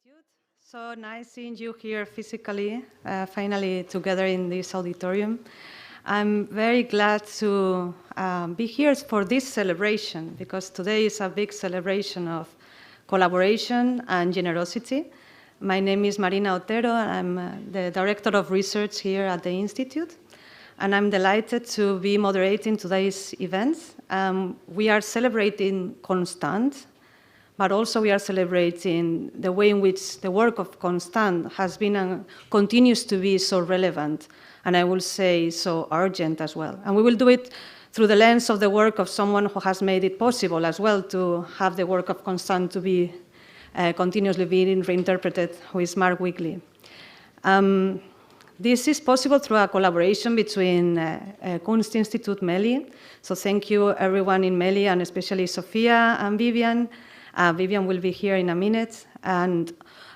Institute. So nice seeing you here physically, finally together in this auditorium. I'm very glad to be here for this celebration, because today is a big celebration of collaboration and generosity. My name is Marina Otero, and I'm the Director of Research here at the Institute, and I'm delighted to be moderating today's event. We are celebrating Constant, but also we are celebrating the way in which the work of Constant has been and continues to be so relevant, and I will say so urgent as well. And we will do it through the lens of the work of someone who has made it possible as well to have the work of Constant to be continuously being reinterpreted, who is Mark Wigley. This is possible through a collaboration between Kunstinstituut Melly. So thank you everyone in Melly, and especially Sophia and Vivian. Vivian will be here in a minute. And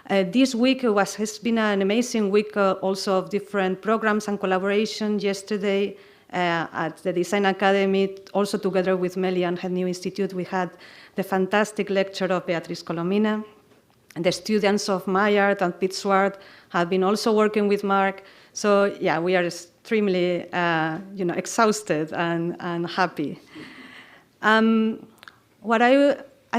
this week has been an amazing week also of different programs and collaboration. Yesterday at the Design Academy, also together with Melly and her New Institute, we had the fantastic lecture of Beatriz Colomina. And the students of Maillard and Pittswart have been also working with Mark. So yeah, we are extremely exhausted and happy. I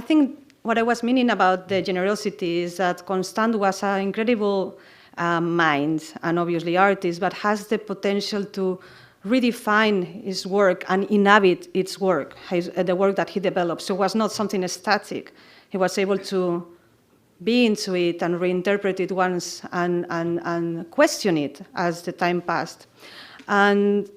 think what I was meaning about the generosity is that Constant was an incredible mind and obviously artist, but has the potential to redefine his work and inhabit its work, the work that he developed. So it was not something static. He was able to be into it and reinterpret it once and question it as the time passed. And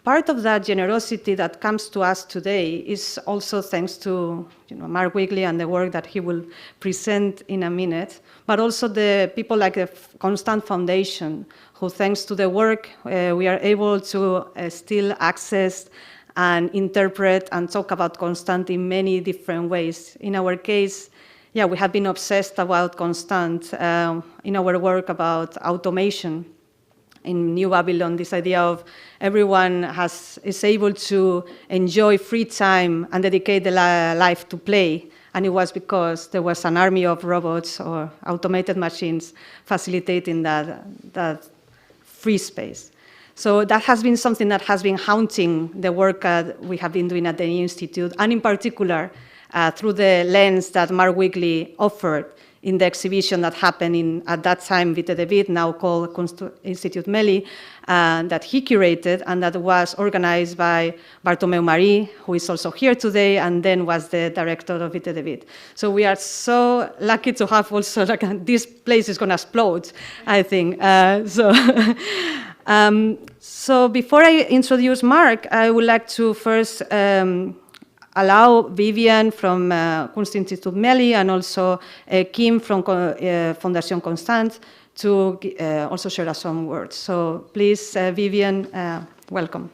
part of that generosity that comes to us today is also thanks to Mark Wigley and the work that he will present in a minute, but also the people like the Constant Foundation, who thanks to the work we are able to still access and interpret and talk about Constant in many different ways. In our case, we have been obsessed about Constant in our work about automation. In New Babylon, this idea of everyone is able to enjoy free time and dedicate their life to play. And it was because there was an army of robots or automated machines facilitating that free space. So that has been something that has been haunting the work we have been doing at the Institute, and in particular through the lens that Mark Wigley offered in the exhibition that happened at that time, Vite de Vid, now called Kunstinstituut Melly, that he curated and that was organized by Bartomeu Marí, who is also here today, and then was the director of Vite de Vid. So we are so lucky to have also, this place is going to explode, I think. So before I introduce Mark, I would like to first allow Vivian from Kunstinstituut Melly and also Kim from Fondation Constant to also share us some words. So please, Vivian, welcome.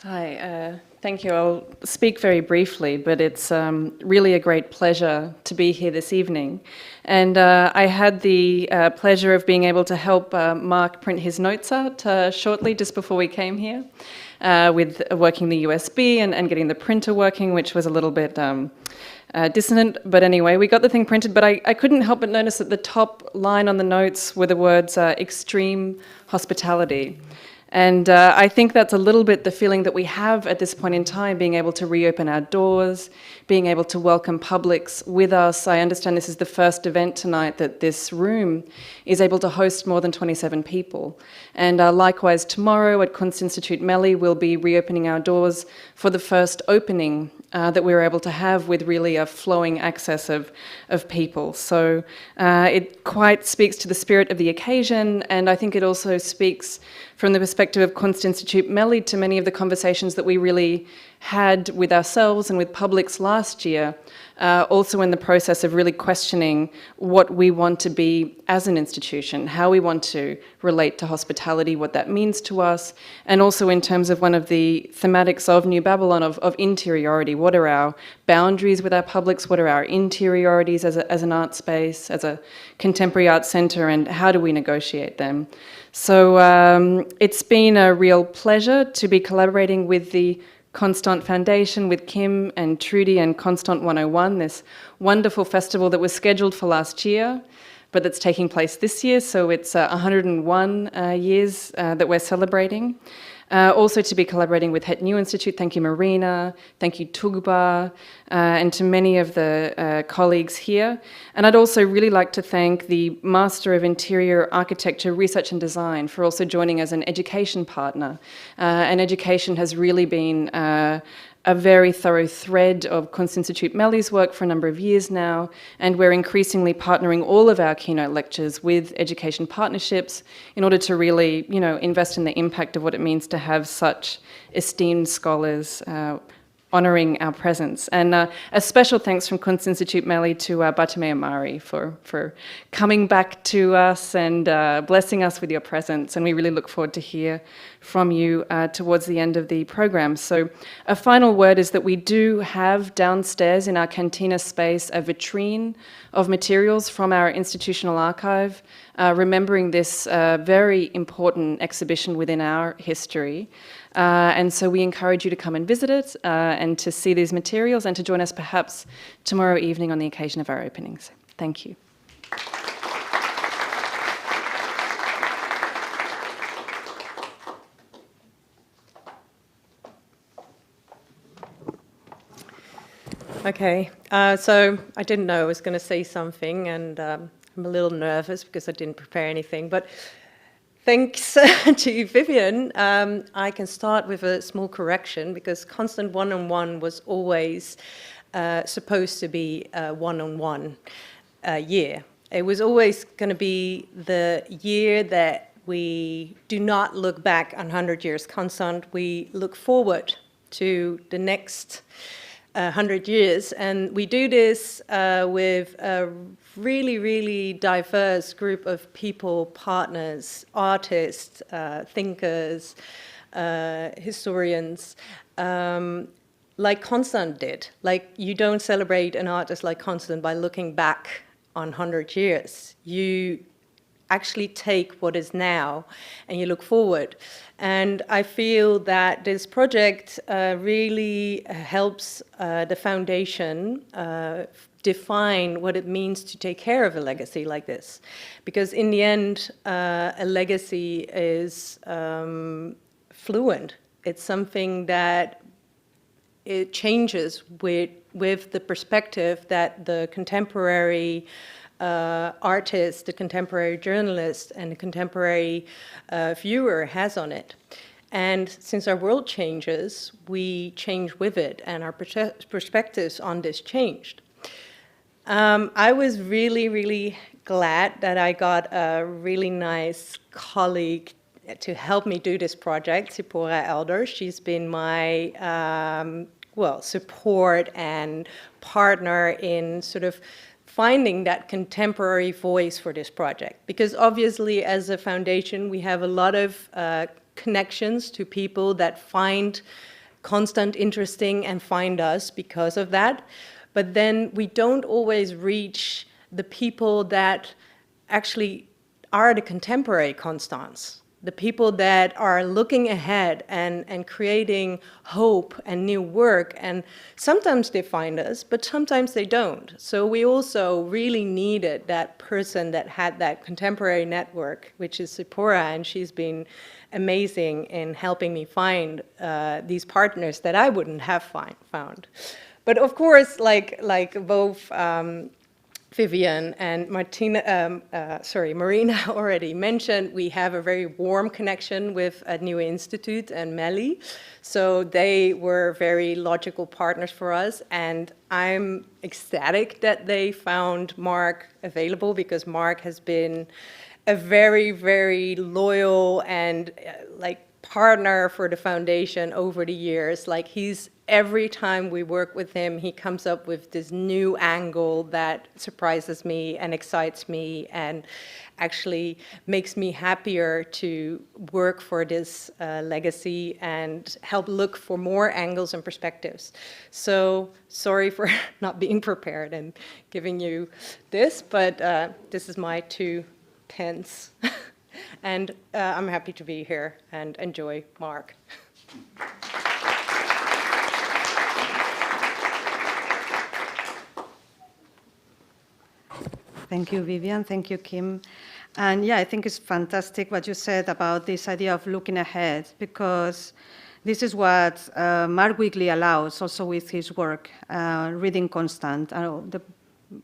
Hi, thank you. I'll speak very briefly, but it's really a great pleasure to be here this evening. And I had the pleasure of being able to help Mark print his notes out shortly, just before we came here, with working the USB and getting the printer working, which was a little bit dissonant. But anyway, we got the thing printed, but I couldn't help but notice that the top line on the notes were the words extreme hospitality. And I think that's a little bit the feeling that we have at this point in time, being able to reopen our doors, being able to welcome publics with us. I understand this is the first event tonight that this room is able to host more than 27 people. And likewise, tomorrow at Kunstinstituut Melly, we'll be reopening our doors for the first opening that we were able to have with really a flowing access of people. So it quite speaks to the spirit of the occasion, and I think it also speaks from the perspective of Kunstinstituut Melly to many of the conversations that we really had with ourselves and with publics last year, also in the process of really questioning what we want to be as an institution, how we want to relate to hospitality, what that means to us, and also in terms of one of the thematics of New Babylon of interiority. What are our boundaries with our publics? What are our interiorities as an art space, as a contemporary art centre, and how do we negotiate them? So it's been a real pleasure to be collaborating with the Constant Foundation with Kim and Trudy and Constant 101, this wonderful festival that was scheduled for last year, but that's taking place this year, so it's 101 years that we're celebrating. Also to be collaborating with Het Nieuwe Instituut, thank you Marina, thank you Tugba, and to many of the colleagues here. And I'd also really like to thank the Master of Interior Architecture, Research and Design for also joining as an education partner. And education has really been a very thorough thread of Kunstinstituut Melly's work for a number of years now, and we're increasingly partnering all of our keynote lectures with education partnerships in order to really, invest in the impact of what it means to have such esteemed scholars honouring our presence. And a special thanks from Kunstinstituut Melly to Batamea Mari for coming back to us and blessing us with your presence. And we really look forward to hear from you towards the end of the program. So a final word is that we do have downstairs in our cantina space a vitrine of materials from our institutional archive, remembering this very important exhibition within our history. And so we encourage you to come and visit it and to see these materials and to join us perhaps tomorrow evening on the occasion of our openings. Thank you. Okay, so I didn't know I was going to say something, and I'm a little nervous because I didn't prepare anything, but thanks to Vivian, I can start with a small correction, because Constant 101 was always supposed to be a one-on-one year. It was always going to be the year that we do not look back on 100 years Constant, we look forward to the next 100 years, and we do this with a really, really diverse group of people, partners, artists, thinkers, historians, like Constant did. Like, you don't celebrate an artist like Constant by looking back on 100 years. You actually take what is now and you look forward. And I feel that this project really helps the foundation define what it means to take care of a legacy like this. Because in the end, a legacy is fluent. It's something that it changes with the perspective that the contemporary artist, the contemporary journalist, and the contemporary viewer has on it. And since our world changes, we change with it, and our perspectives on this changed. I was really, really glad that I got a really nice colleague to help me do this project, Sipora Elder. She's been my support and partner in sort of finding that contemporary voice for this project. Because obviously, as a foundation, we have a lot of connections to people that find Constant interesting and find us because of that. But then we don't always reach the people that actually are the contemporary Constants, the people that are looking ahead and creating hope and new work. And sometimes they find us, but sometimes they don't. So we also really needed that person that had that contemporary network, which is Sipora, and she's been amazing in helping me find these partners that I wouldn't have found. But of course, like both Vivian and Marina already mentioned, we have a very warm connection with Nieuwe Instituut and Melly. So they were very logical partners for us. And I'm ecstatic that they found Mark available, because Mark has been a very, very loyal and partner for the foundation over the years. Like, every time we work with him, he comes up with this new angle that surprises me and excites me and actually makes me happier to work for this legacy and help look for more angles and perspectives. So sorry for not being prepared and giving you this, but this is my 2 pence. And I'm happy to be here and enjoy Mark. Thank you, Vivian. Thank you, Kim. And yeah, I think it's fantastic what you said about this idea of looking ahead, because this is what Mark Wigley allows also with his work, reading Constant,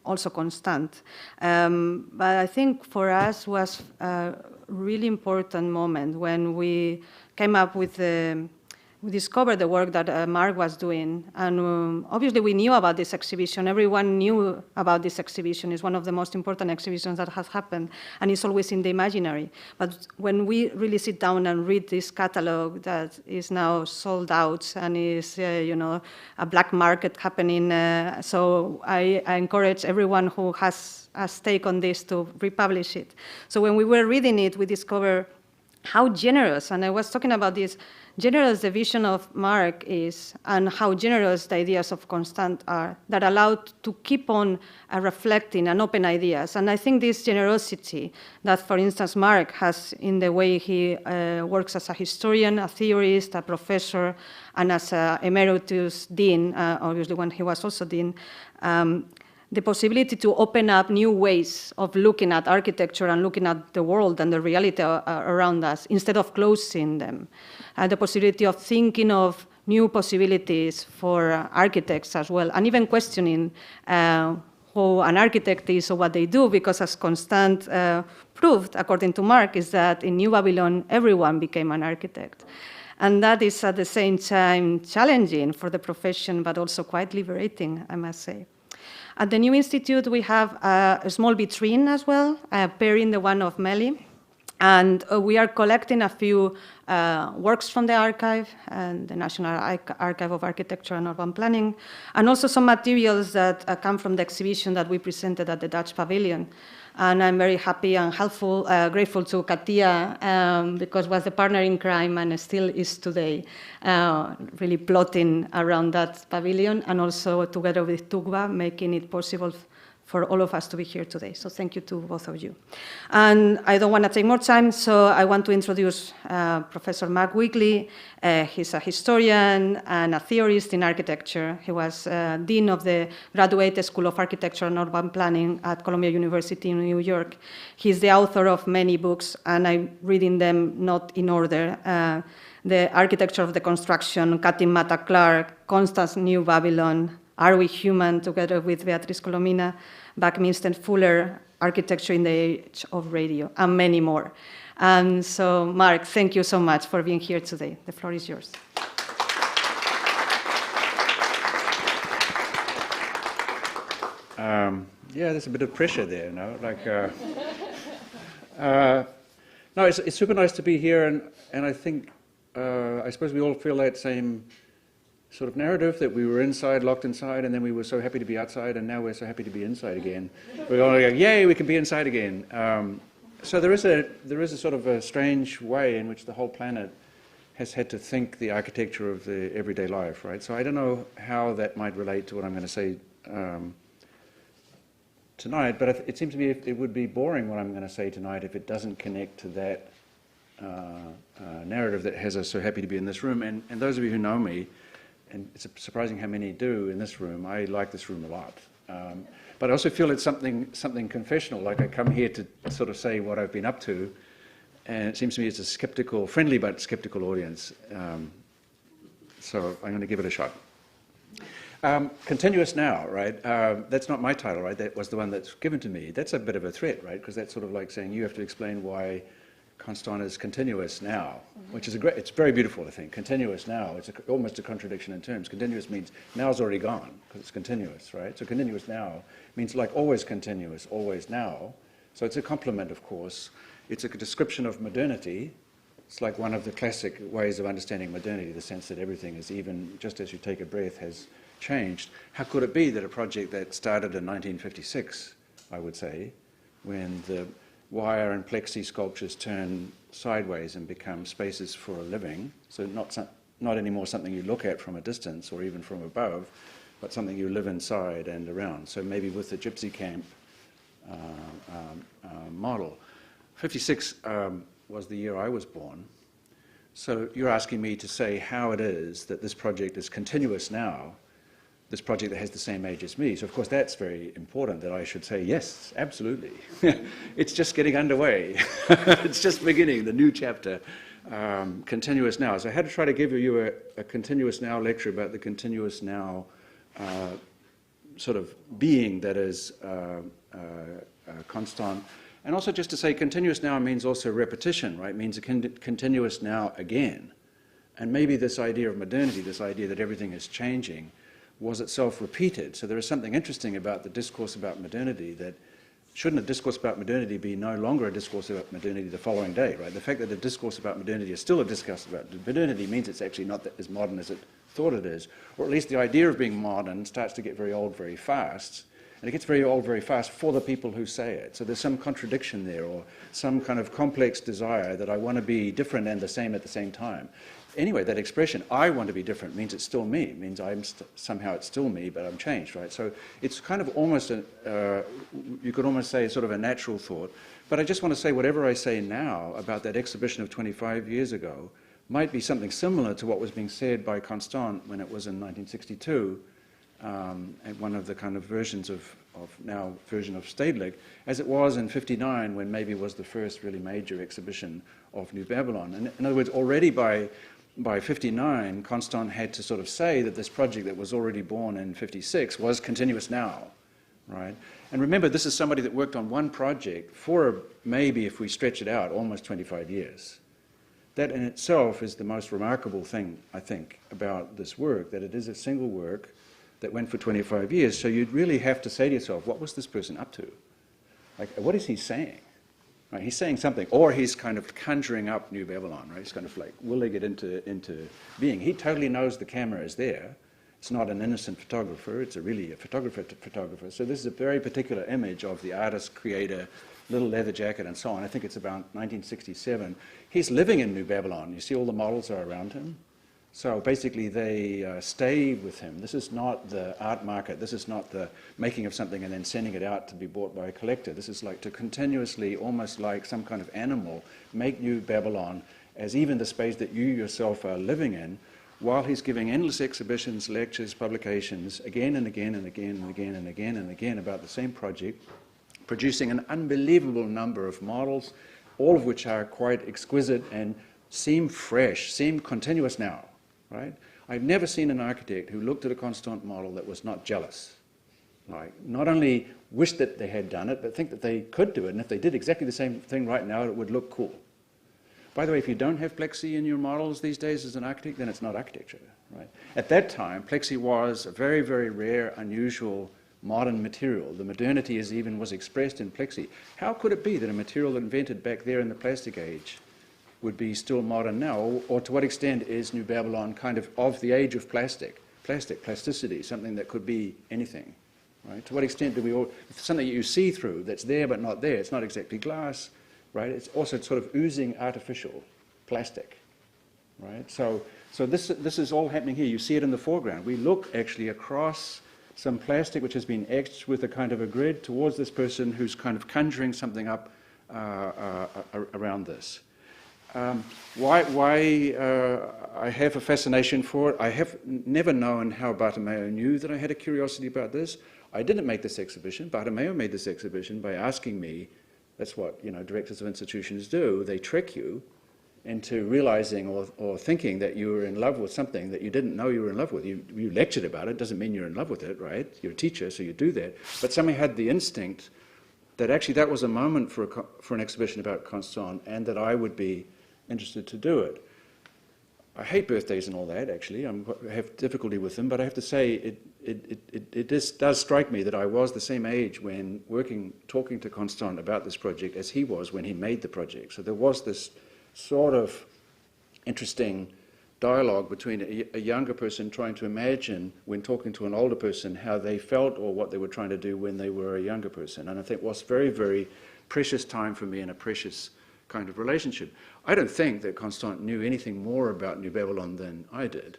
also Constant. But I think for us was a really important moment when we came up with we discovered the work that Mark was doing. And obviously we knew about this exhibition. Everyone knew about this exhibition. It's one of the most important exhibitions that has happened, and it's always in the imaginary. But when we really sit down and read this catalog that is now sold out and is, a black market happening, so I encourage everyone who has a stake on this to republish it. So when we were reading it, we discovered how generous, and I was talking about this, generous the vision of Mark is, and how generous the ideas of Constant are, that allowed to keep on reflecting and open ideas. And I think this generosity that, for instance, Mark has in the way he works as a historian, a theorist, a professor, and as an emeritus dean, obviously when he was also dean, the possibility to open up new ways of looking at architecture and looking at the world and the reality around us instead of closing them. The possibility of thinking of new possibilities for architects as well, and even questioning who an architect is or what they do, because as Constant proved, according to Mark, is that in New Babylon, everyone became an architect. And that is at the same time challenging for the profession, but also quite liberating, I must say. At the New Institute, we have a small vitrine as well, pairing the one of Melly. And we are collecting a few works from the archive, and the National Archive of Architecture and Urban Planning, and also some materials that come from the exhibition that we presented at the Dutch Pavilion. And I'm very happy and grateful to Katia, because was the partner in crime and still is today, really plotting around that pavilion, and also together with Tugba, making it possible for all of us to be here today. So thank you to both of you. And I don't want to take more time, so I want to introduce Professor Mark Wigley. He's a historian and a theorist in architecture. He was Dean of the Graduate School of Architecture and Urban Planning at Columbia University in New York. He's the author of many books, and I'm reading them not in order. The Architecture of the Construction, Cutting Mata Clark, Constant New Babylon, Are We Human, together with Beatriz Colomina, Buckminster Fuller, Architecture in the Age of Radio, and many more. And so, Mark, thank you so much for being here today. The floor is yours. Yeah, there's a bit of pressure there, no? No, it's super nice to be here, and I think, I suppose we all feel that same sort of narrative that we were inside, locked inside, and then we were so happy to be outside, and now we're so happy to be inside again. We're all like, yay, we can be inside again. So there is a sort of a strange way in which the whole planet has had to think the architecture of the everyday life, right? So I don't know how that might relate to what I'm going to say tonight, but it seems to me it would be boring what I'm going to say tonight if it doesn't connect to that narrative that has us so happy to be in this room. And those of you who know me, and it's surprising how many do in this room, I like this room a lot. But I also feel it's something confessional, like I come here to sort of say what I've been up to, and it seems to me it's a friendly but skeptical audience. So I'm going to give it a shot. Continuous Now, right? That's not my title, right? That was the one that's given to me. That's a bit of a threat, right? Because that's sort of like saying you have to explain why Constant is continuous now, which is it's very beautiful, I think. Continuous now, it's almost a contradiction in terms. Continuous means now's already gone, because it's continuous, right? So continuous now means like always continuous, always now. So it's a complement, of course. It's a description of modernity. It's like one of the classic ways of understanding modernity, the sense that everything is, even just as you take a breath, has changed. How could it be that a project that started in 1956, I would say, when the wire and plexi sculptures turn sideways and become spaces for a living, so not anymore something you look at from a distance or even from above, but something you live inside and around. So maybe with the gypsy camp model. 56 was the year I was born. So you're asking me to say how it is that this project is continuous now, this project that has the same age as me. So of course that's very important that I should say, yes, absolutely. It's just getting underway. It's just beginning, the new chapter, continuous now. So I had to try to give you a continuous now lecture about the continuous now sort of being that is constant. And also just to say continuous now means also repetition, right? It means a continuous now again. And maybe this idea of modernity, this idea that everything is changing, was itself repeated. So there is something interesting about the discourse about modernity that shouldn't a discourse about modernity be no longer a discourse about modernity the following day, right? The fact that the discourse about modernity is still a discourse about modernity means it's actually not as modern as it thought it is, or at least the idea of being modern starts to get very old very fast, and it gets very old very fast for the people who say it. So there's some contradiction there, or some kind of complex desire that I want to be different and the same at the same time. Anyway, that expression, I want to be different, means it's still me. It means somehow it's still me, but I'm changed, right? So it's kind of almost, you could almost say sort of a natural thought. But I just want to say whatever I say now about that exhibition of 25 years ago might be something similar to what was being said by Constant when it was in 1962, and one of the kind of versions of version of Stedelijk, as it was in 59 when maybe was the first really major exhibition of New Babylon. And in other words, already by 59, Constant had to sort of say that this project that was already born in 56 was continuous now, right? And remember, this is somebody that worked on one project for maybe, if we stretch it out, almost 25 years. That in itself is the most remarkable thing, I think, about this work, that it is a single work that went for 25 years. So you'd really have to say to yourself, what was this person up to? Like, what is he saying? Right, he's saying something, or he's kind of conjuring up New Babylon, right? He's kind of like, will they get into being? He totally knows the camera is there. It's not an innocent photographer, it's really a photographer. So this is a very particular image of the artist, creator, little leather jacket and so on. I think it's about 1967. He's living in New Babylon. You see all the models are around him. So basically they stay with him. This is not the art market. This is not the making of something and then sending it out to be bought by a collector. This is like to continuously, almost like some kind of animal, make New Babylon as even the space that you yourself are living in, while he's giving endless exhibitions, lectures, publications, again and again and again and again and again and again about the same project, producing an unbelievable number of models, all of which are quite exquisite and seem fresh, seem continuous now. Right? I've never seen an architect who looked at a Constant model that was not jealous. Right? Not only wished that they had done it, but think that they could do it, and if they did exactly the same thing right now, it would look cool. By the way, if you don't have plexi in your models these days as an architect, then it's not architecture. Right? At that time, plexi was a very, very rare, unusual, modern material. The modernity was expressed in plexi. How could it be that a material invented back there in the plastic age would be still modern now, or to what extent is New Babylon kind of the age of plasticity, something that could be anything, right? To what extent do we all, something you see through that's there but not there, it's not exactly glass, right? It's also sort of oozing artificial plastic, right? So this is all happening here. You see it in the foreground. We look actually across some plastic which has been etched with a kind of a grid towards this person who's kind of conjuring something up around this. Why I have a fascination for it. I have never known how Bartomeu knew that I had a curiosity about this. I didn't make this exhibition. Bartomeu made this exhibition by asking me. That's what directors of institutions do. They trick you into realizing or thinking that you were in love with something that you didn't know you were in love with. You lectured about it. Doesn't mean you're in love with it, right? You're a teacher, so you do that. But somebody had the instinct that actually that was a moment for an exhibition about Constant, and that I would be interested to do it. I hate birthdays and all that, actually. I have difficulty with them, but I have to say it does strike me that I was the same age when talking to Constant about this project as he was when he made the project. So there was this sort of interesting dialogue between a younger person trying to imagine, when talking to an older person, how they felt or what they were trying to do when they were a younger person. And I think it was very, very precious time for me and a precious kind of relationship. I don't think that Constant knew anything more about New Babylon than I did.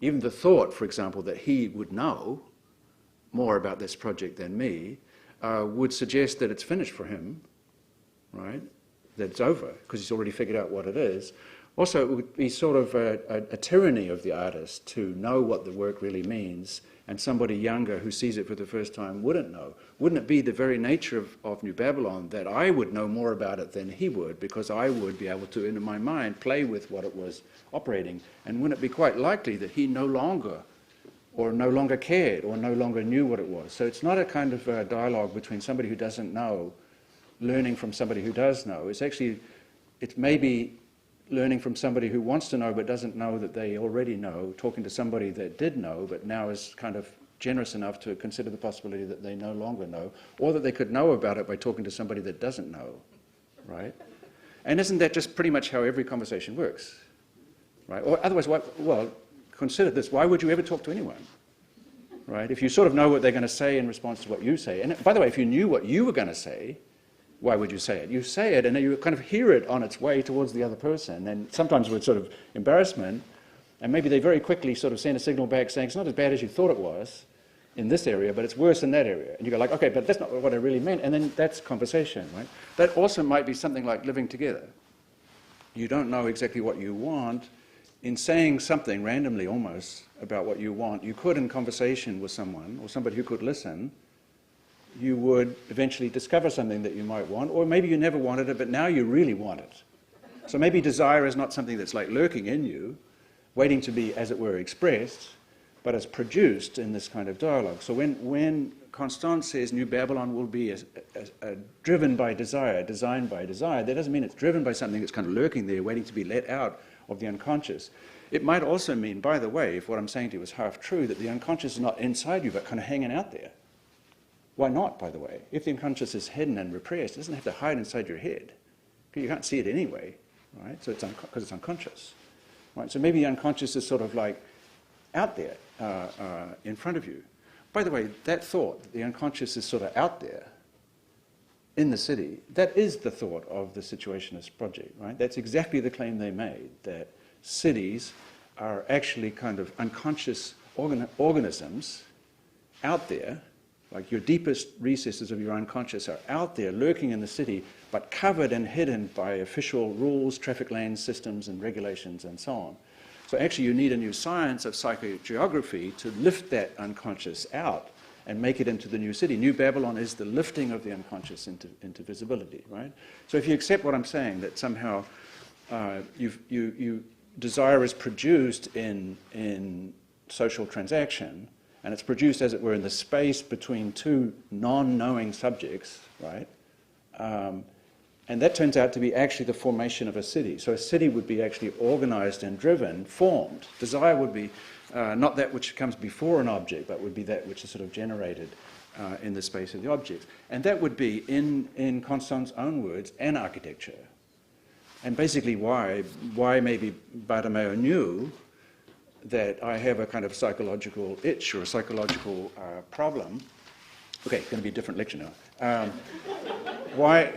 Even the thought, for example, that he would know more about this project than me would suggest that it's finished for him, right? That it's over, because he's already figured out what it is. Also, it would be sort of a tyranny of the artist to know what the work really means and somebody younger who sees it for the first time wouldn't know? Wouldn't it be the very nature of New Babylon that I would know more about it than he would, because I would be able to, in my mind, play with what it was operating? And wouldn't it be quite likely that he no longer cared, or no longer knew what it was? So it's not a kind of dialogue between somebody who doesn't know learning from somebody who does know. It's maybe learning from somebody who wants to know but doesn't know that they already know, talking to somebody that did know but now is kind of generous enough to consider the possibility that they no longer know, or that they could know about it by talking to somebody that doesn't know, right? And isn't that just pretty much how every conversation works, right? Or otherwise, consider this, why would you ever talk to anyone, right? If you sort of know what they're going to say in response to what you say, and by the way, if you knew what you were going to say, why would you say it? You say it and you kind of hear it on its way towards the other person, and sometimes with sort of embarrassment, and maybe they very quickly sort of send a signal back saying, it's not as bad as you thought it was in this area, but it's worse in that area. And you go like, okay, but that's not what I really meant, and then that's conversation, right? That also might be something like living together. You don't know exactly what you want. In saying something randomly almost about what you want, you could, in conversation with someone, or somebody who could listen, you would eventually discover something that you might want, or maybe you never wanted it, but now you really want it. So maybe desire is not something that's like lurking in you, waiting to be, as it were, expressed, but it's produced in this kind of dialogue. So when Constant says New Babylon will be driven by desire, designed by desire, that doesn't mean it's driven by something that's kind of lurking there, waiting to be let out of the unconscious. It might also mean, by the way, if what I'm saying to you is half true, that the unconscious is not inside you, but kind of hanging out there. Why not, by the way? If the unconscious is hidden and repressed, it doesn't have to hide inside your head. You can't see it anyway, right? So it's because it's unconscious, right? So maybe the unconscious is sort of like out there in front of you. By the way, that thought, that the unconscious is sort of out there in the city, that is the thought of the Situationist project, right? That's exactly the claim they made, that cities are actually kind of unconscious organisms out there. Like your deepest recesses of your unconscious are out there, lurking in the city, but covered and hidden by official rules, traffic lanes, systems, and regulations, and so on. So actually you need a new science of psychogeography to lift that unconscious out and make it into the new city. New Babylon is the lifting of the unconscious into visibility, right? So if you accept what I'm saying, that somehow desire is produced in social transaction, and it's produced, as it were, in the space between two non-knowing subjects, right? And that turns out to be actually the formation of a city. So a city would be actually organized and driven, formed. Desire would be not that which comes before an object, but would be that which is sort of generated in the space of the object. And that would be, in Constant's own words, an architecture. And basically why maybe Bartomeu knew that I have a kind of psychological itch or a psychological problem. Okay, it's going to be a different lecture now. Why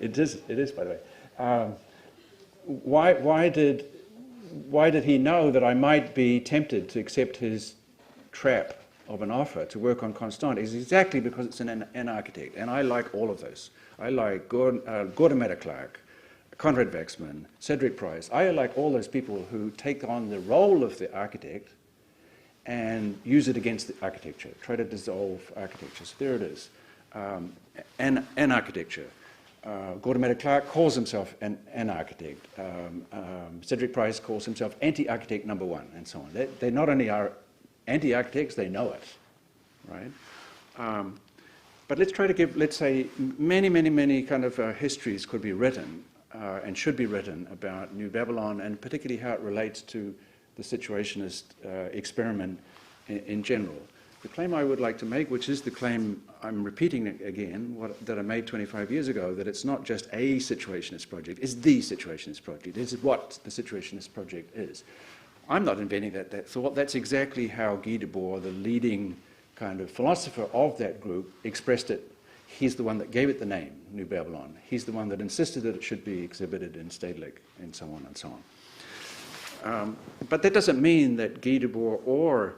it is by the way. Why did he know that I might be tempted to accept his trap of an offer to work on Constant? Is exactly because it's an architect, and I like all of those. I like Gordon Clark, Conrad Waxman, Cedric Price. I like all those people who take on the role of the architect and use it against the architecture, try to dissolve architecture. So there it is, an architecture. Gordon Clark calls himself an architect. Cedric Price calls himself anti-architect number one, and so on. They not only are anti-architects, they know it, right? But let's try to give, let's say, many kind of histories could be written and should be written about New Babylon, and particularly how it relates to the Situationist experiment in general. The claim I would like to make, which is the claim I'm repeating again, that I made 25 years ago, that it's not just a Situationist project, it's the Situationist project. It's what the Situationist project is. I'm not inventing that thought. That's exactly how Guy Debord, the leading kind of philosopher of that group, expressed it. He's the one that gave it the name, New Babylon. He's the one that insisted that it should be exhibited in Stedelijk, and so on and so on. But that doesn't mean that Guy Debord or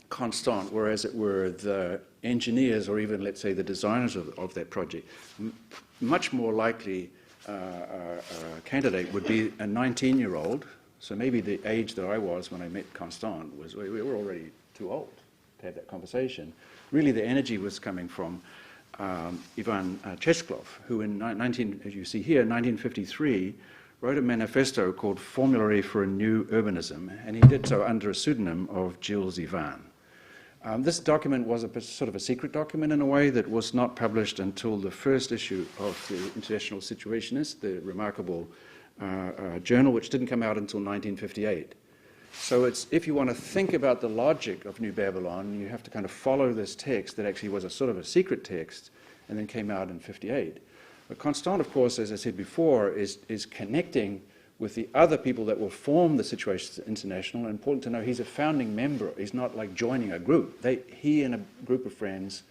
Constant were, as it were, the engineers or even, let's say, the designers of that project. Much more likely candidate would be a 19-year-old. So maybe the age that I was when I met Constant was, we were already too old, to have that conversation. Really, the energy was coming from Ivan Chesklov, who as you see here, 1953, wrote a manifesto called Formulary for a New Urbanism, and he did so under a pseudonym of Gilles Ivan. This document was sort of a secret document in a way that was not published until the first issue of the International Situationist, the remarkable journal, which didn't come out until 1958. So if you want to think about the logic of New Babylon, you have to kind of follow this text that actually was a sort of a secret text and then came out in 58. But Constant, of course, as I said before, is connecting with the other people that will form the Situationist International. And important to know, he's a founding member. He's not like joining a group. He and a group of friends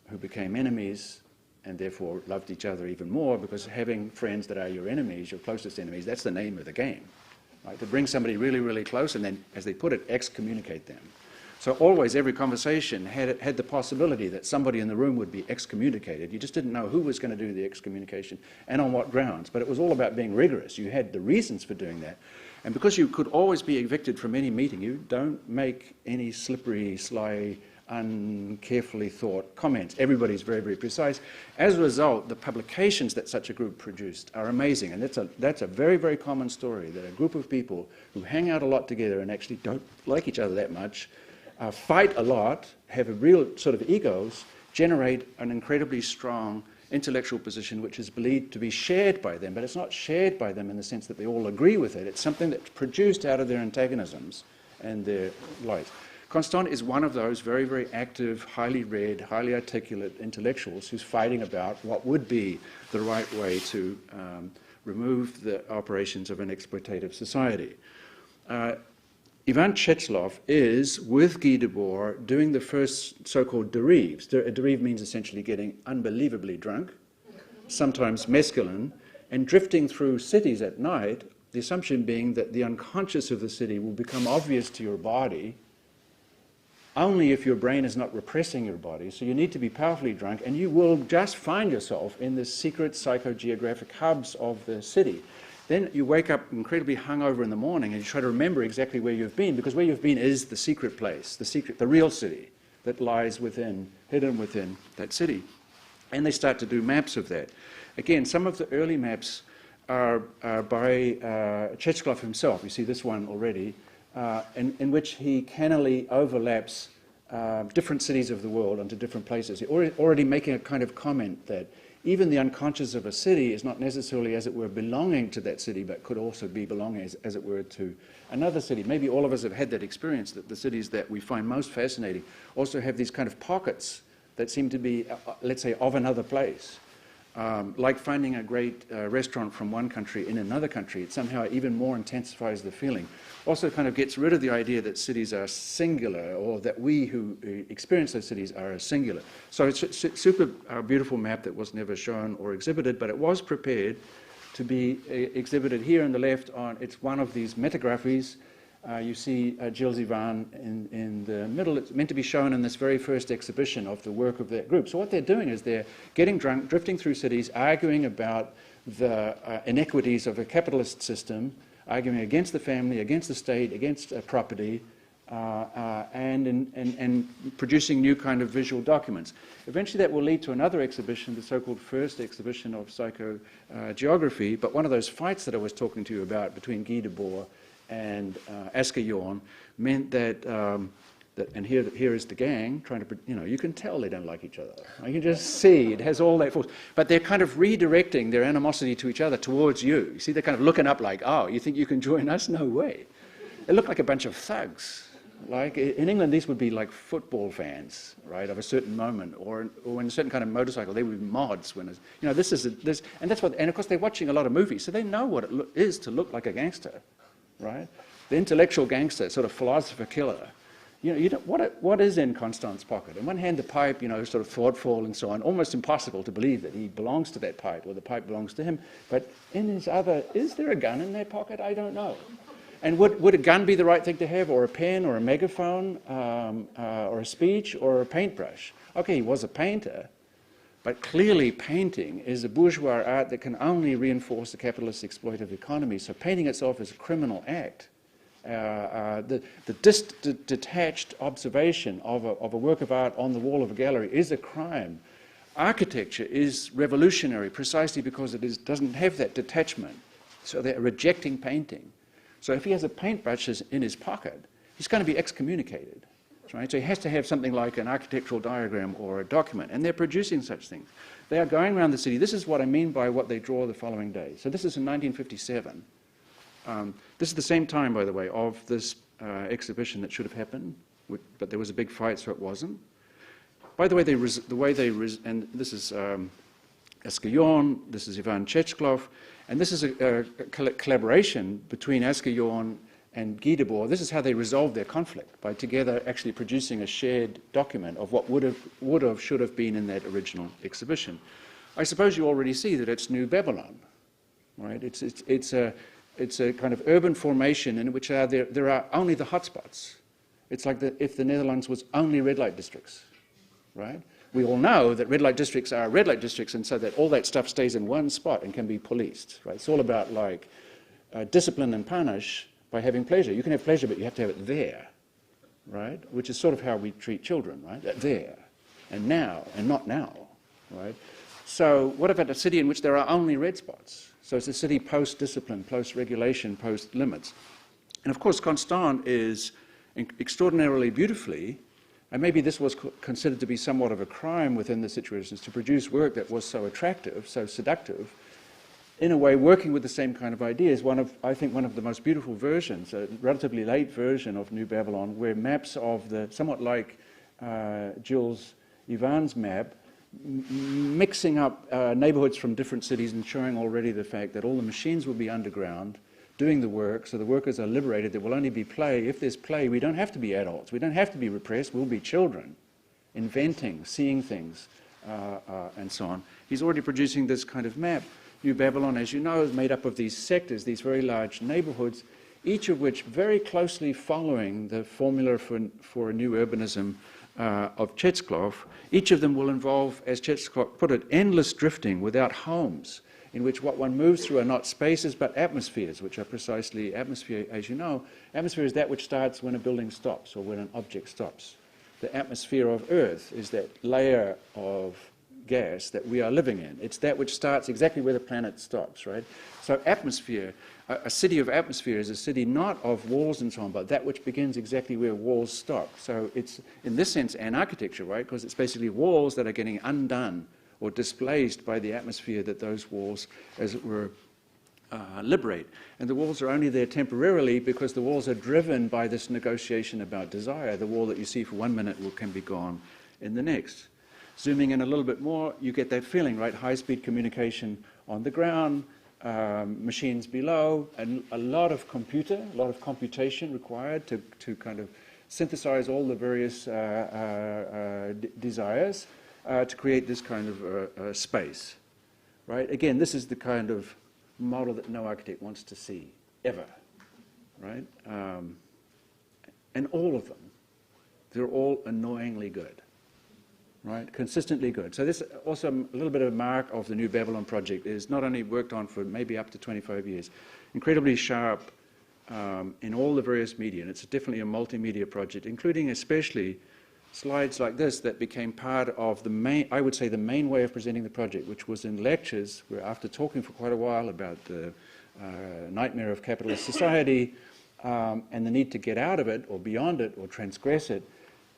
who became enemies and therefore loved each other even more, because having friends that are your enemies, your closest enemies, that's the name of the game. Right? To bring somebody really, really close and then, as they put it, excommunicate them. So always, every conversation had the possibility that somebody in the room would be excommunicated. You just didn't know who was going to do the excommunication and on what grounds. But it was all about being rigorous. You had the reasons for doing that. And because you could always be evicted from any meeting, you don't make any slippery, sly, uncarefully thought comments. Everybody's very, very precise. As a result, the publications that such a group produced are amazing. And that's a very, very common story, that a group of people who hang out a lot together and actually don't like each other that much, fight a lot, have a real sort of egos, generate an incredibly strong intellectual position which is believed to be shared by them, but it's not shared by them in the sense that they all agree with it. It's something that's produced out of their antagonisms and their lives. Constant is one of those very, very active, highly read, highly articulate intellectuals who's fighting about what would be the right way to remove the operations of an exploitative society. Ivan Chesklov is, with Guy Debord, doing the first so-called derives. A derive means essentially getting unbelievably drunk, sometimes mescaline, and drifting through cities at night, the assumption being that the unconscious of the city will become obvious to your body only if your brain is not repressing your body. So you need to be powerfully drunk, and you will just find yourself in the secret psychogeographic hubs of the city. Then you wake up incredibly hungover in the morning and you try to remember exactly where you've been, because where you've been is the secret place, the real city that lies hidden within that city. And they start to do maps of that. Again, some of the early maps are by Chesklov himself. You see this one already, in which he cannily overlaps different cities of the world onto different places. He's already making a kind of comment that even the unconscious of a city is not necessarily, as it were, belonging to that city, but could also be belonging, as it were, to another city. Maybe all of us have had that experience, that the cities that we find most fascinating also have these kind of pockets that seem to be, let's say, of another place. Like finding a great restaurant from one country in another country, it somehow even more intensifies the feeling. Also kind of gets rid of the idea that cities are singular, or that we who experience those cities are singular. So it's a super beautiful map that was never shown or exhibited, but it was prepared to be exhibited here on the left. It's one of these metagraphies. You see Gilles Ivan in the middle. It's meant to be shown in this very first exhibition of the work of that group. So what they're doing is they're getting drunk, drifting through cities, arguing about the inequities of a capitalist system, arguing against the family, against the state, against property, and producing new kind of visual documents. Eventually that will lead to another exhibition, the so-called first exhibition of psychogeography, but one of those fights that I was talking to you about between Guy Debord and Asker Jorn meant that, and here is the gang trying to, you can tell they don't like each other. You can just see it has all that force. But they're kind of redirecting their animosity to each other towards you. You see, they're kind of looking up like, oh, you think you can join us? No way. They look like a bunch of thugs. Like in England, these would be like football fans, right, of a certain moment, or in a certain kind of motorcycle, they would be mods. And of course they're watching a lot of movies, so they know what it is to look like a gangster, right? The intellectual gangster, sort of philosopher killer. What is in Constant's pocket? On one hand, the pipe, sort of thoughtful and so on, almost impossible to believe that he belongs to that pipe or the pipe belongs to him. But in his other, is there a gun in that pocket? I don't know. And would a gun be the right thing to have, or a pen, or a megaphone, or a speech, or a paintbrush? Okay, he was a painter, but clearly painting is a bourgeois art that can only reinforce the capitalist exploitative economy. So painting itself is a criminal act. The detached observation of a work of art on the wall of a gallery is a crime. Architecture is revolutionary precisely because it doesn't have that detachment. So they're rejecting painting. So if he has a paintbrush in his pocket, he's going to be excommunicated. Right? So he has to have something like an architectural diagram or a document, and they're producing such things. They are going around the city. This is what I mean by what they draw the following day. So this is in 1957. This is the same time, by the way, of this exhibition that should have happened, but there was a big fight, so it wasn't. By the way, and this is Asger Jorn, this is Ivan Chechklov, and this is a collaboration between Asger Jorn and Guy Debord. This is how they resolved their conflict, by together actually producing a shared document of what should have been in that original exhibition. I suppose you already see that it's New Babylon, right? It's a kind of urban formation in which there are only the hotspots. It's like if the Netherlands was only red light districts, right? We all know that red light districts are red light districts, and so that all that stuff stays in one spot and can be policed, right? It's all about like discipline and punish by having pleasure. You can have pleasure, but you have to have it there, right? Which is sort of how we treat children, right? There, and now, and not now, right? So what about a city in which there are only red spots? So it's a city post-discipline, post-regulation, post-limits. And of course, Constant is extraordinarily beautifully, and maybe this was considered to be somewhat of a crime within the situations, to produce work that was so attractive, so seductive, in a way working with the same kind of ideas. I think one of the most beautiful versions, a relatively late version of New Babylon, where maps of somewhat like Jules Ivan's map, mixing up neighborhoods from different cities and showing already the fact that all the machines will be underground doing the work, so the workers are liberated. There will only be play. If there's play, we don't have to be adults. We don't have to be repressed. We'll be children, inventing, seeing things, and so on. He's already producing this kind of map. New Babylon, as you know, is made up of these sectors, these very large neighborhoods, each of which very closely following the formula for a new urbanism of Chechklov. Each of them will involve, as Chechklov put it, endless drifting without homes, in which what one moves through are not spaces but atmospheres, which are precisely atmosphere, as you know. Atmosphere is that which starts when a building stops or when an object stops. The atmosphere of Earth is that layer of gas that we are living in. It's that which starts exactly where the planet stops, right? So atmosphere, a city of atmosphere is a city not of walls and so on, but that which begins exactly where walls stop. So it's, in this sense, an architecture, right? Because it's basically walls that are getting undone or displaced by the atmosphere that those walls, as it were, liberate. And the walls are only there temporarily because the walls are driven by this negotiation about desire. The wall that you see for 1 minute can be gone in the next. Zooming in a little bit more, you get that feeling, right? High-speed communication on the ground, machines below, and a lot of computation required to kind of synthesize all the various desires to create this kind of space, right? Again, this is the kind of model that no architect wants to see, ever, right? And all of them, they're all annoyingly good, right? Consistently good. So this also a little bit of a mark of the New Babylon project is not only worked on for maybe up to 25 years, incredibly sharp in all the various media, and it's definitely a multimedia project, including especially slides like this that became part of the main, I would say the main way of presenting the project, which was in lectures where after talking for quite a while about the nightmare of capitalist society and the need to get out of it or beyond it or transgress it,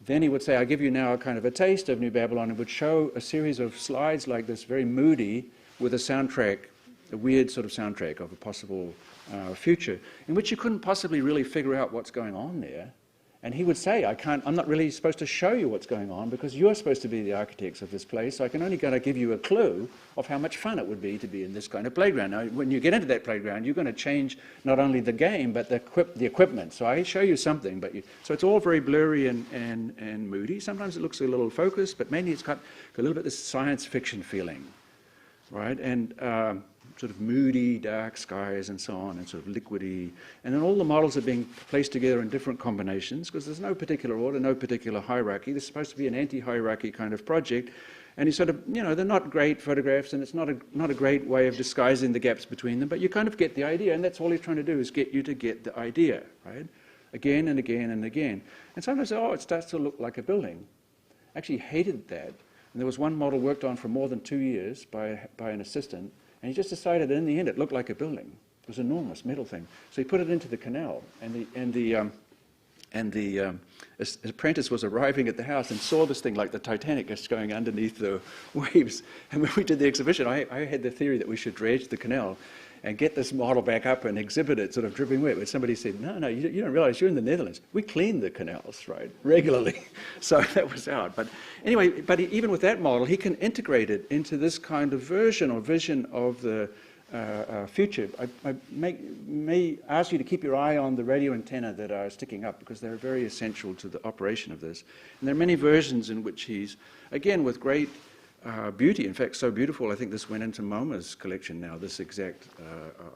then he would say, I give you now a kind of a taste of New Babylon, and would show a series of slides like this, very moody, with a soundtrack, a weird sort of soundtrack of a possible future, in which you couldn't possibly really figure out what's going on there. And he would say, I'm not really supposed to show you what's going on because you're supposed to be the architects of this place, so I can only going to give you a clue of how much fun it would be to be in this kind of playground. Now, when you get into that playground, you're going to change not only the game, but the equipment. So I show you something, but so it's all very blurry and moody. Sometimes it looks a little focused, but mainly it's got a little bit of this science fiction feeling, right? And sort of moody, dark skies and so on, and sort of liquidy. And then all the models are being placed together in different combinations because there's no particular order, no particular hierarchy. This is supposed to be an anti-hierarchy kind of project. And he sort of, they're not great photographs, and it's not a great way of disguising the gaps between them, but you kind of get the idea, and that's all he's trying to do, is get you to get the idea, right? Again and again and again. And sometimes, it starts to look like a building. I actually hated that. And there was one model worked on for more than 2 years by an assistant, and he just decided that in the end it looked like a building. It was an enormous metal thing. So he put it into the canal, and the apprentice was arriving at the house and saw this thing like the Titanic just going underneath the waves. And when we did the exhibition, I had the theory that we should dredge the canal and get this model back up and exhibit it sort of dripping wet. But somebody said, no, you don't realize you're in the Netherlands. We clean the canals, right, regularly. So that was out. But anyway, even with that model, he can integrate it into this kind of version or vision of the future. I may ask you to keep your eye on the radio antenna that are sticking up, because they're very essential to the operation of this. And there are many versions in which he's, again, with great beauty, in fact, so beautiful, I think this went into MoMA's collection now, this exact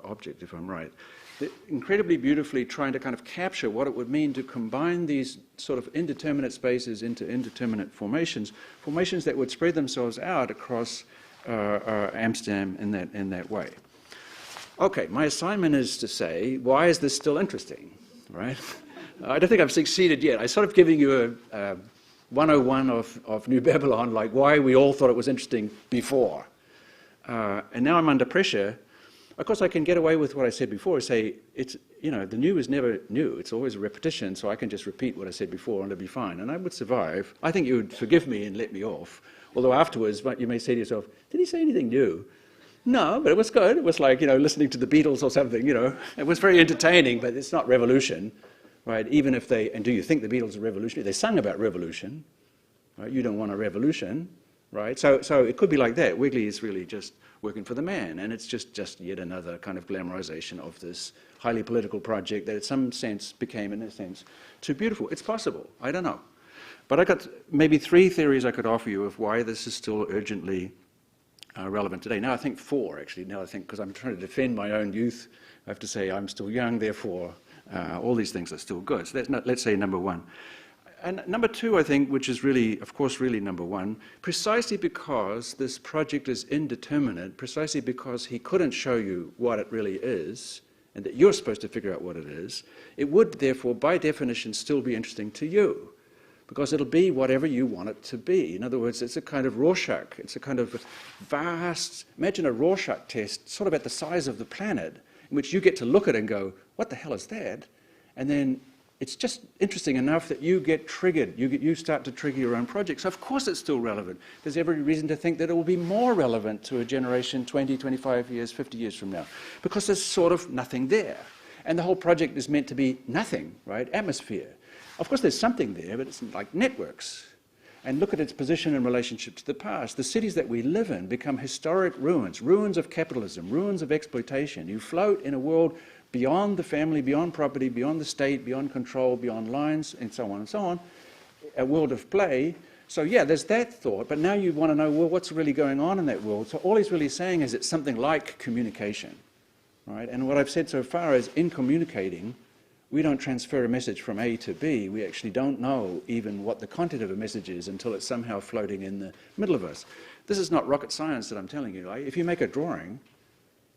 object, if I'm right. Incredibly beautifully trying to kind of capture what it would mean to combine these sort of indeterminate spaces into indeterminate formations that would spread themselves out across Amsterdam in that way. Okay, my assignment is to say, why is this still interesting, right? I don't think I've succeeded yet. I'm sort of giving you a 101 of New Babylon, like why we all thought it was interesting before. And now I'm under pressure. Of course, I can get away with what I said before, say, the new is never new. It's always a repetition, so I can just repeat what I said before and it'll be fine. And I would survive. I think you would forgive me and let me off. Although afterwards, you may say to yourself, did he say anything new? No, but it was good. It was like, listening to the Beatles or something, It was very entertaining, but it's not revolution, right? Even if and do you think the Beatles are revolutionary? They sung about revolution, right? You don't want a revolution, right? So it could be like that. Wigley is really just working for the man, and it's just yet another kind of glamorization of this highly political project that in some sense became, in a sense, too beautiful. It's possible. I don't know. But I got maybe 3 theories I could offer you of why this is still urgently relevant today. Now I think 4, actually. Now I think, because I'm trying to defend my own youth, I have to say I'm still young, therefore all these things are still good. So let's say number 1. And number 2, I think, which is really, of course, really number 1, precisely because this project is indeterminate, precisely because he couldn't show you what it really is, and that you're supposed to figure out what it is, it would, therefore, by definition, still be interesting to you. Because it'll be whatever you want it to be. In other words, it's a kind of Rorschach. It's a kind of vast, imagine a Rorschach test, sort of at the size of the planet, in which you get to look at it and go, what the hell is that? And then it's just interesting enough that you get triggered. You start to trigger your own project. So of course it's still relevant. There's every reason to think that it will be more relevant to a generation 20, 25 years, 50 years from now. Because there's sort of nothing there. And the whole project is meant to be nothing, right? Atmosphere. Of course, there's something there, but it's like networks. And look at its position in relationship to the past. The cities that we live in become historic ruins, ruins of capitalism, ruins of exploitation. You float in a world beyond the family, beyond property, beyond the state, beyond control, beyond lines, and so on, a world of play. So yeah, there's that thought, but now you want to know, well, what's really going on in that world? So all he's really saying is it's something like communication, right? And what I've said so far is in communicating, we don't transfer a message from A to B. We actually don't know even what the content of a message is until it's somehow floating in the middle of us. This is not rocket science that I'm telling you. Like, if you make a drawing,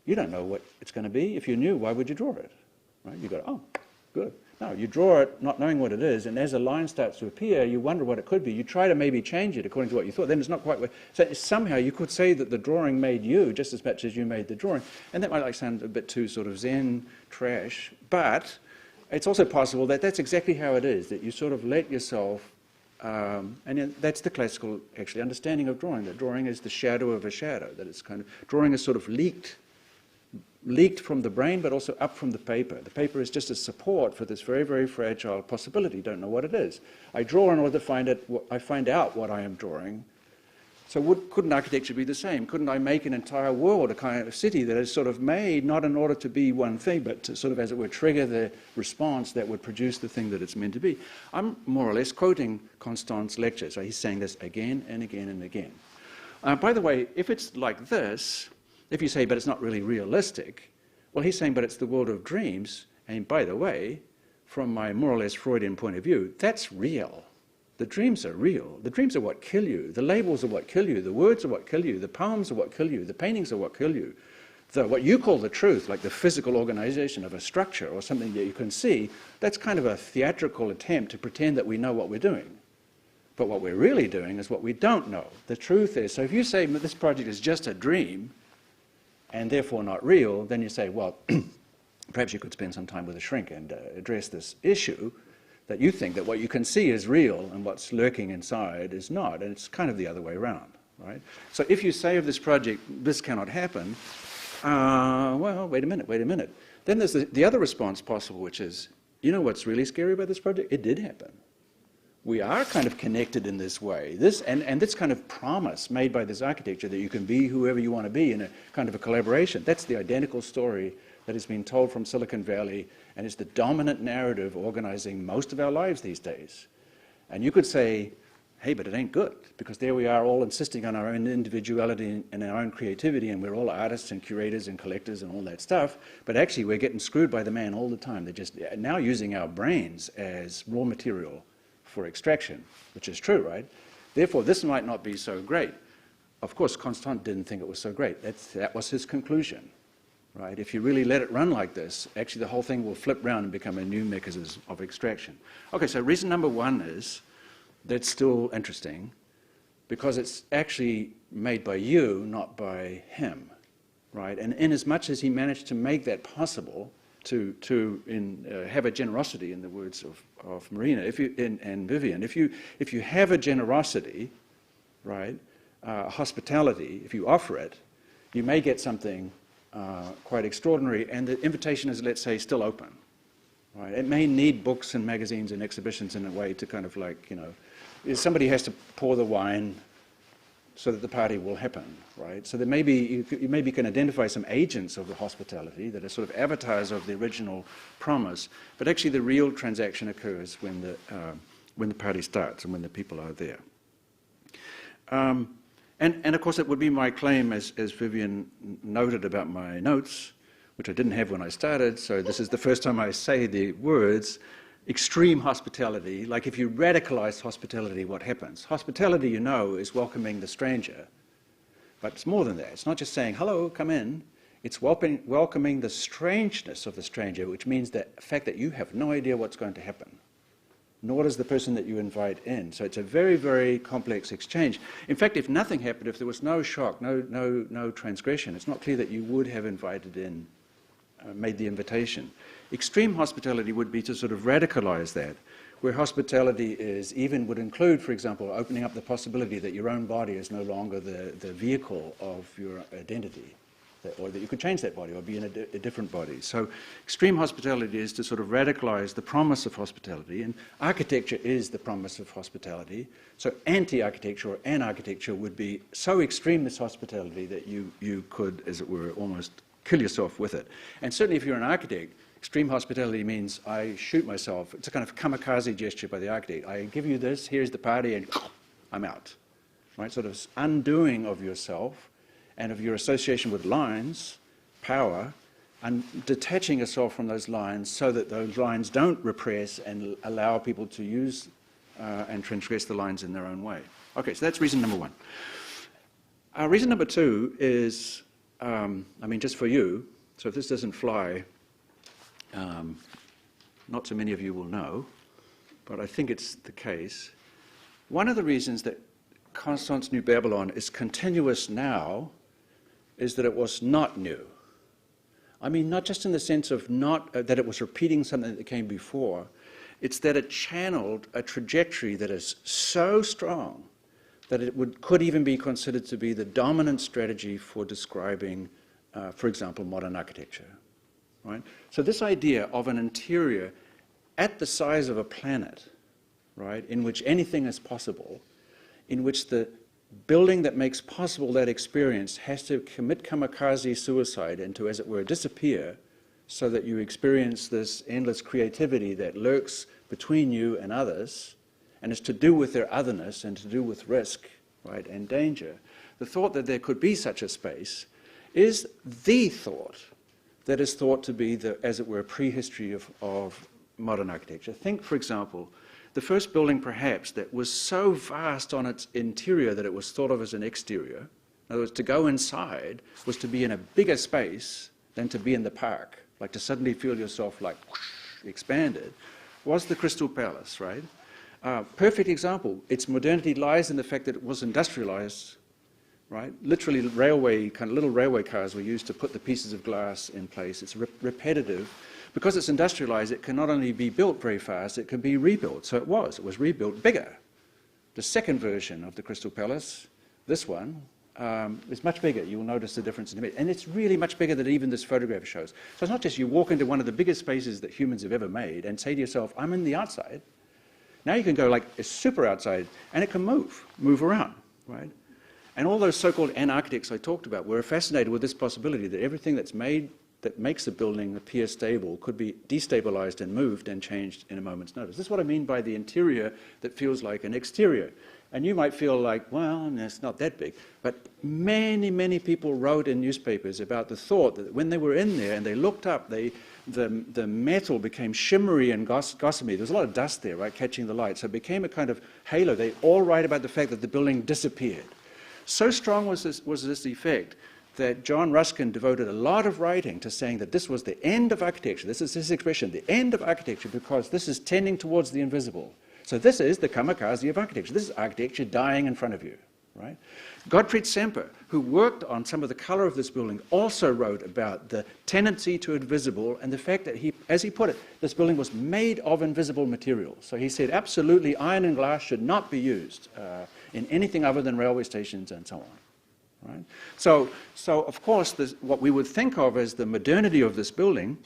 you don't know what it's going to be. If you knew, why would you draw it? Right? You go, oh, good. No, you draw it not knowing what it is, and as a line starts to appear, you wonder what it could be. You try to maybe change it according to what you thought. Then it's not quite. So somehow you could say that the drawing made you just as much as you made the drawing. And that might sound a bit too sort of Zen trash, but it's also possible that that's exactly how it is, that you sort of let yourself, and that's the classical, actually, understanding of drawing, that drawing is the shadow of a shadow, that it's kind of, drawing is sort of leaked from the brain, but also up from the paper. The paper is just a support for this very, very fragile possibility. Don't know what it is. I draw in order to find out what I am drawing. So couldn't architecture be the same? Couldn't I make an entire world, a kind of city that is sort of made not in order to be one thing, but to sort of, as it were, trigger the response that would produce the thing that it's meant to be? I'm more or less quoting Constant's lecture, so he's saying this again and again and again. By the way, if it's like this, if you say, but it's not really realistic, well, he's saying, but it's the world of dreams, and by the way, from my more or less Freudian point of view, that's real. The dreams are real. The dreams are what kill you. The labels are what kill you. The words are what kill you. The poems are what kill you. The paintings are what kill you. What you call the truth, like the physical organization of a structure or something that you can see, that's kind of a theatrical attempt to pretend that we know what we're doing. But what we're really doing is what we don't know. The truth is, so if you say this project is just a dream and therefore not real, then you say, well, perhaps you could spend some time with a shrink and address this issue that you think that what you can see is real and what's lurking inside is not. And it's kind of the other way around, right? So if you say of this project, this cannot happen, well, wait a minute. Then there's the other response possible, which is, you know what's really scary about this project? It did happen. We are kind of connected in this way. And this kind of promise made by this architecture that you can be whoever you want to be in a kind of a collaboration, that's the identical story that has been told from Silicon Valley and is the dominant narrative organizing most of our lives these days. And you could say, hey, but it ain't good, because there we are all insisting on our own individuality and our own creativity, and we're all artists and curators and collectors and all that stuff, but actually we're getting screwed by the man all the time. They're just now using our brains as raw material for extraction, which is true, right? Therefore, this might not be so great. Of course, Constant didn't think it was so great. That was his conclusion, right? If you really let it run like this, actually the whole thing will flip around and become a new mechanism of extraction. Okay, so reason number one is, that's still interesting because it's actually made by you, not by him, right? And in as much as he managed to make that possible, to have a generosity, in the words of Marina and Vivian, if you have a generosity, right, hospitality, if you offer it, you may get something quite extraordinary, and the invitation is, let's say, still open, right? It may need books and magazines and exhibitions in a way to kind of like, you know, somebody has to pour the wine so that the party will happen, right? So there may be, you maybe can identify some agents of the hospitality that are sort of avatars of the original promise, but actually the real transaction occurs when the party starts and when the people are there. And of course it would be my claim, as Vivian noted about my notes, which I didn't have when I started, so this is the first time I say the words, extreme hospitality. Like if you radicalize hospitality, what happens? Hospitality, you know, is welcoming the stranger. But it's more than that. It's not just saying, hello, come in. It's welcoming the strangeness of the stranger, which means the fact that you have no idea what's going to happen, nor does the person that you invite in. So it's a very, very complex exchange. In fact, if nothing happened, if there was no shock, no transgression, it's not clear that you would have invited in, made the invitation. Extreme hospitality would be to sort of radicalize that, where hospitality would include, for example, opening up the possibility that your own body is no longer the vehicle of your identity, or that you could change that body or be in a different body. So extreme hospitality is to sort of radicalize the promise of hospitality, and architecture is the promise of hospitality. So anti-architecture or an-architecture would be so extreme, this hospitality, that you could, as it were, almost kill yourself with it. And certainly if you're an architect, extreme hospitality means I shoot myself. It's a kind of kamikaze gesture by the architect. I give you this, here's the party, and I'm out. Right? Sort of undoing of yourself and of your association with lines, power, and detaching yourself from those lines so that those lines don't repress and allow people to use and transgress the lines in their own way. Okay, so that's reason number one. Reason number two is, just for you, so if this doesn't fly, not so many of you will know, but I think it's the case. One of the reasons that Constant's New Babylon is continuous now is that it was not new. I mean, not just in the sense of not that it was repeating something that came before, it's that it channeled a trajectory that is so strong that it could even be considered to be the dominant strategy for describing, for example, modern architecture. Right? So this idea of an interior at the size of a planet, right, in which anything is possible, in which the building that makes possible that experience has to commit kamikaze suicide and to, as it were, disappear so that you experience this endless creativity that lurks between you and others and is to do with their otherness and to do with risk, right, and danger. The thought that there could be such a space is the thought that is thought to be the, as it were, prehistory of modern architecture. Think, for example, the first building perhaps that was so vast on its interior that it was thought of as an exterior. In other words, to go inside was to be in a bigger space than to be in the park, like to suddenly feel yourself like whoosh, expanded, was the Crystal Palace, right? Perfect example. Its modernity lies in the fact that it was industrialized, right? Literally little railway cars were used to put the pieces of glass in place. It's repetitive. Because it's industrialized, it can not only be built very fast, it can be rebuilt. So it was rebuilt bigger. The second version of the Crystal Palace, this one, is much bigger. You'll notice the difference in image. And it's really much bigger than even this photograph shows. So it's not just you walk into one of the biggest spaces that humans have ever made and say to yourself, I'm in the outside. Now you can go like a super outside, and it can move around, right? And all those so-called architects I talked about were fascinated with this possibility that everything that makes a building appear stable could be destabilized and moved and changed in a moment's notice. This is what I mean by the interior that feels like an exterior. And you might feel like, well, it's not that big. But many, many people wrote in newspapers about the thought that when they were in there and they looked up, the metal became shimmery and gossamer. There was a lot of dust there, right, catching the light. So it became a kind of halo. They all write about the fact that the building disappeared. So strong was this effect that John Ruskin devoted a lot of writing to saying that this was the end of architecture. This is his expression, the end of architecture, because this is tending towards the invisible. So this is the kamikaze of architecture. This is architecture dying in front of you, right? Gottfried Semper, who worked on some of the color of this building, also wrote about the tendency to invisible and the fact that as he put it, this building was made of invisible materials. So he said, absolutely, iron and glass should not be used in anything other than railway stations and so on. Right? So of course, what we would think of as the modernity of this building,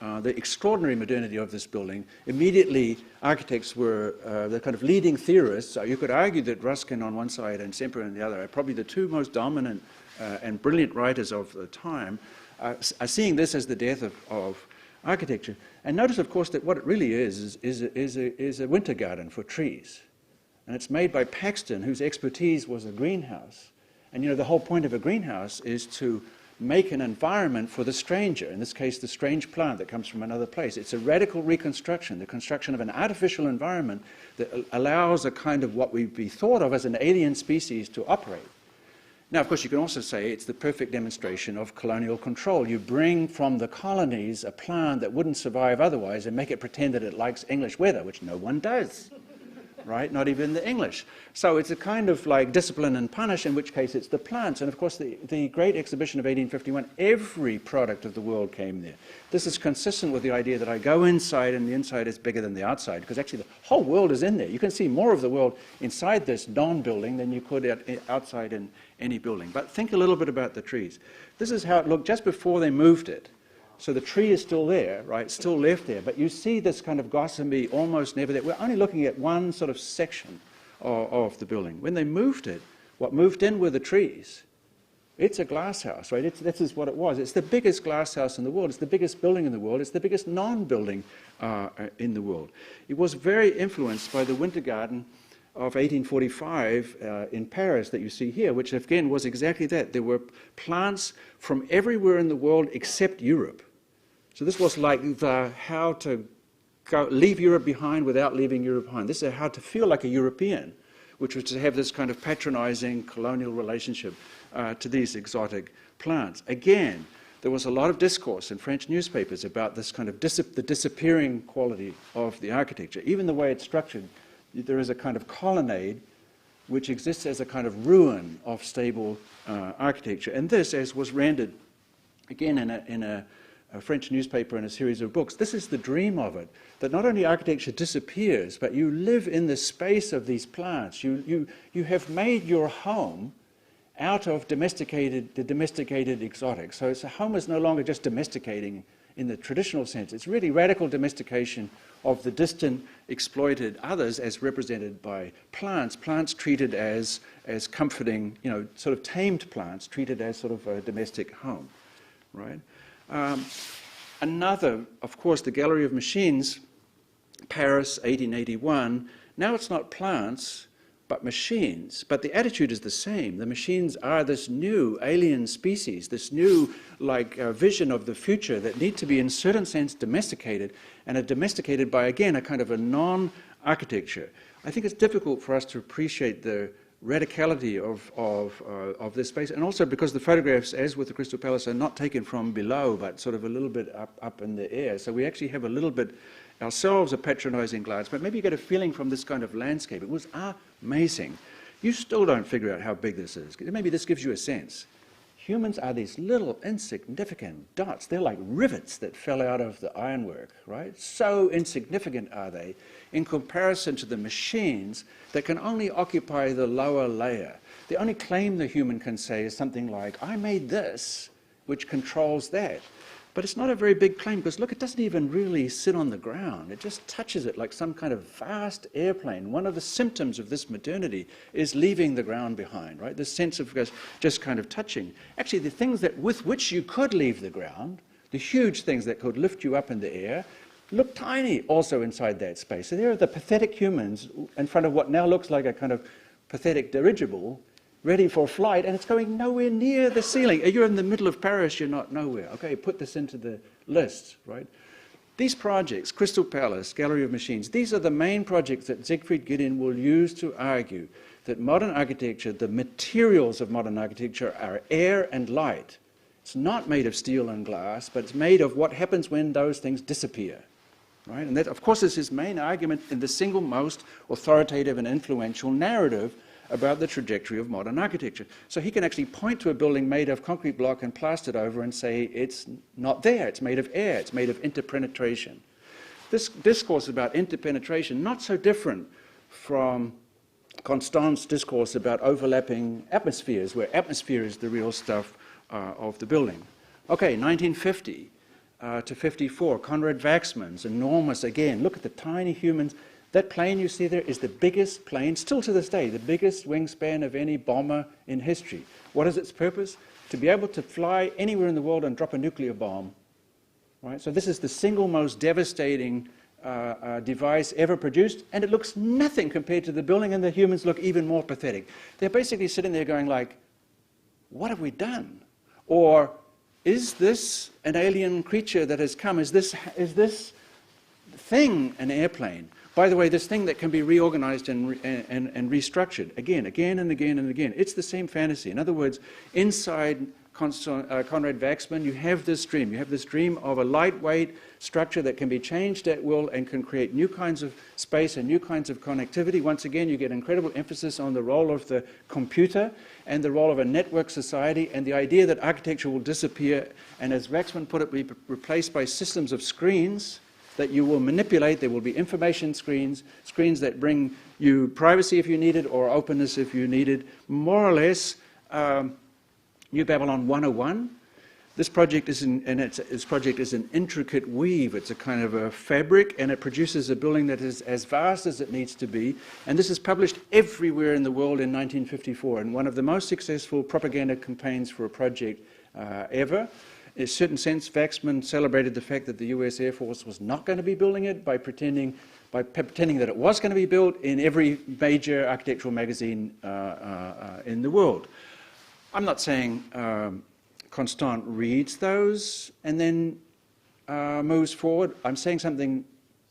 the extraordinary modernity of this building, immediately architects were the kind of leading theorists. So you could argue that Ruskin on one side and Semper on the other are probably the two most dominant and brilliant writers of the time, are seeing this as the death of architecture. And notice, of course, that what it really is a winter garden for trees. And it's made by Paxton, whose expertise was a greenhouse. And you know, the whole point of a greenhouse is to make an environment for the stranger, in this case, the strange plant that comes from another place. It's a radical reconstruction, the construction of an artificial environment that allows a kind of what would be thought of as an alien species to operate. Now, of course, you can also say it's the perfect demonstration of colonial control. You bring from the colonies a plant that wouldn't survive otherwise and make it pretend that it likes English weather, which no one does. Right? Not even the English. So it's a kind of like discipline and punish, in which case it's the plants. And of course, the great exhibition of 1851, every product of the world came there. This is consistent with the idea that I go inside and the inside is bigger than the outside, because actually the whole world is in there. You can see more of the world inside this non-building than you could outside in any building. But think a little bit about the trees. This is how it looked just before they moved it. So the tree is still there, right, still left there, but you see this kind of gossamer almost never there. We're only looking at one sort of section of the building. When they moved it, what moved in were the trees. It's a glass house, right? This is what it was. It's the biggest glass house in the world. It's the biggest building in the world. It's the biggest non-building in the world. It was very influenced by the Winter Garden of 1845 in Paris that you see here, which again was exactly that. There were plants from everywhere in the world except Europe. So this was like the how to leave Europe behind without leaving Europe behind. This is how to feel like a European, which was to have this kind of patronizing colonial relationship to these exotic plants. Again, there was a lot of discourse in French newspapers about this kind of the disappearing quality of the architecture. Even the way it's structured, there is a kind of colonnade which exists as a kind of ruin of stable architecture. And this, as was rendered again in a French newspaper and a series of books, this is the dream of it, that not only architecture disappears, but you live in the space of these plants. You have made your home out of the domesticated exotic. So a home is no longer just domesticating in the traditional sense. It's really radical domestication of the distant, exploited others as represented by plants treated as comforting, you know, sort of tamed plants treated as sort of a domestic home, right? Another, of course, the Gallery of Machines, Paris, 1881. Now it's not plants, but machines. But the attitude is the same. The machines are this new alien species, this new vision of the future that need to be, in a certain sense, domesticated, and are domesticated by, again, a kind of a architecture. I think it's difficult for us to appreciate the radicality of this space, and also because the photographs, as with the Crystal Palace, are not taken from below, but sort of a little bit up in the air. So we actually have a little bit ourselves a patronizing glance, but maybe you get a feeling from this kind of landscape. It was amazing. You still don't figure out how big this is. Maybe this gives you a sense. Humans are these little insignificant dots. They're like rivets that fell out of the ironwork, right? So insignificant are they in comparison to the machines that can only occupy the lower layer. The only claim the human can say is something like, I made this, which controls that. But it's not a very big claim, because look, it doesn't even really sit on the ground. It just touches it like some kind of vast airplane. One of the symptoms of this modernity is leaving the ground behind, right? This sense of just kind of touching. Actually, the things that with which you could leave the ground, the huge things that could lift you up in the air, look tiny also inside that space. So there are the pathetic humans in front of what now looks like a kind of pathetic dirigible, ready for flight, and it's going nowhere near the ceiling. You're in the middle of Paris, you're not nowhere. Okay, put this into the list, right? These projects, Crystal Palace, Gallery of Machines, these are the main projects that Siegfried Giddin will use to argue that modern architecture, the materials of modern architecture are air and light. It's not made of steel and glass, but it's made of what happens when those things disappear, right? And that, of course, is his main argument in the single most authoritative and influential narrative about the trajectory of modern architecture. So he can actually point to a building made of concrete block and plastered over and say it's not there, it's made of air, it's made of interpenetration. This discourse about interpenetration, not so different from Constant's discourse about overlapping atmospheres, where atmosphere is the real stuff of the building. Okay, 1950 to 54, Conrad Waxman's enormous, again, look at the tiny humans. That plane you see there is the biggest plane, still to this day, the biggest wingspan of any bomber in history. What is its purpose? To be able to fly anywhere in the world and drop a nuclear bomb. Right? So this is the single most devastating device ever produced, and it looks nothing compared to the building, and the humans look even more pathetic. They're basically sitting there going like, what have we done? Or, is this an alien creature that has come? Is this thing an airplane? By the way, this thing that can be reorganized and restructured again and again and again. It's the same fantasy. In other words, inside Conrad Waxman, you have this dream. You have this dream of a lightweight structure that can be changed at will and can create new kinds of space and new kinds of connectivity. Once again, you get incredible emphasis on the role of the computer and the role of a network society, and the idea that architecture will disappear and, as Waxman put it, be replaced by systems of screens that you will manipulate. There will be information screens, screens that bring you privacy if you need it, or openness if you need it. More or less, New Babylon 101. This project is an intricate weave. It's a kind of a fabric, and it produces a building that is as vast as it needs to be. And this is published everywhere in the world in 1954, and one of the most successful propaganda campaigns for a project ever. In a certain sense, Waxman celebrated the fact that the US Air Force was not going to be building it by pretending that it was going to be built in every major architectural magazine in the world. I'm not saying Constant reads those and then moves forward. I'm saying something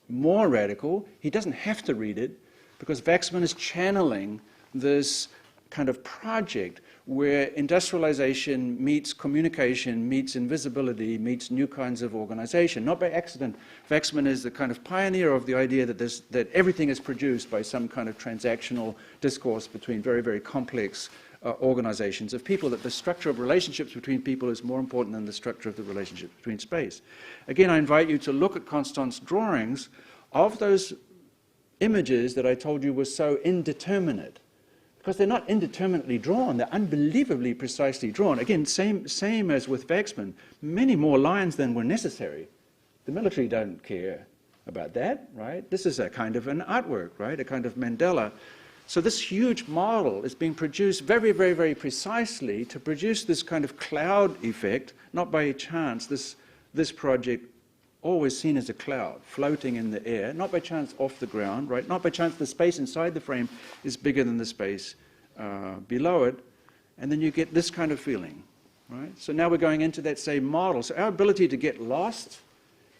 more radical. He doesn't have to read it, because Waxman is channeling this kind of project where industrialization meets communication, meets invisibility, meets new kinds of organization. Not by accident, Waxman is the kind of pioneer of the idea that everything is produced by some kind of transactional discourse between very, very complex organizations of people, that the structure of relationships between people is more important than the structure of the relationship between space. Again, I invite you to look at Constant's drawings of those images that I told you were so indeterminate. Because they're not indeterminately drawn, they're unbelievably precisely drawn. Again, same as with Waxman, many more lines than were necessary. The military don't care about that, right? This is a kind of an artwork, right? A kind of Mandela. So this huge model is being produced very, very, very precisely to produce this kind of cloud effect, not by chance. This project, always seen as a cloud, floating in the air, not by chance off the ground, right? Not by chance the space inside the frame is bigger than the space below it, and then you get this kind of feeling, right? So now we're going into that same model. So our ability to get lost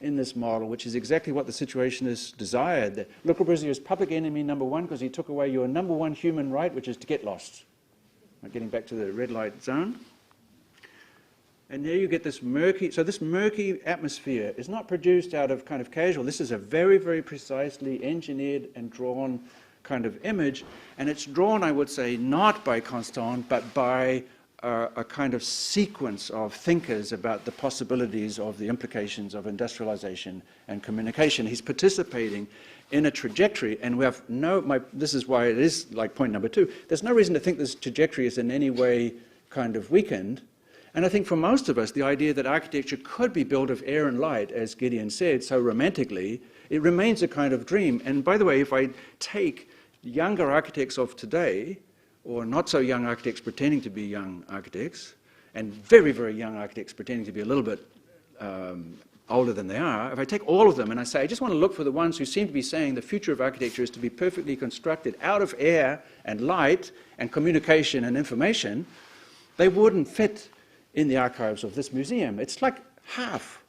in this model, which is exactly what the situationists desired. That Le Corbusier is public enemy number one because he took away your number one human right, which is to get lost. Getting back to the red light zone. And there you get this murky, so this murky atmosphere is not produced out of kind of casual. This is a very, very precisely engineered and drawn kind of image. And it's drawn, I would say, not by Constant, but by a kind of sequence of thinkers about the possibilities of the implications of industrialization and communication. He's participating in a trajectory, and we have this is why it is like point number two. There's no reason to think this trajectory is in any way kind of weakened. And I think for most of us, the idea that architecture could be built of air and light, as Gideon said so romantically, it remains a kind of dream. And by the way, if I take younger architects of today, or not so young architects pretending to be young architects, and very, very young architects pretending to be a little bit older than they are, if I take all of them and I say, I just want to look for the ones who seem to be saying the future of architecture is to be perfectly constructed out of air and light and communication and information, they wouldn't fit in the archives of this museum. It's like half,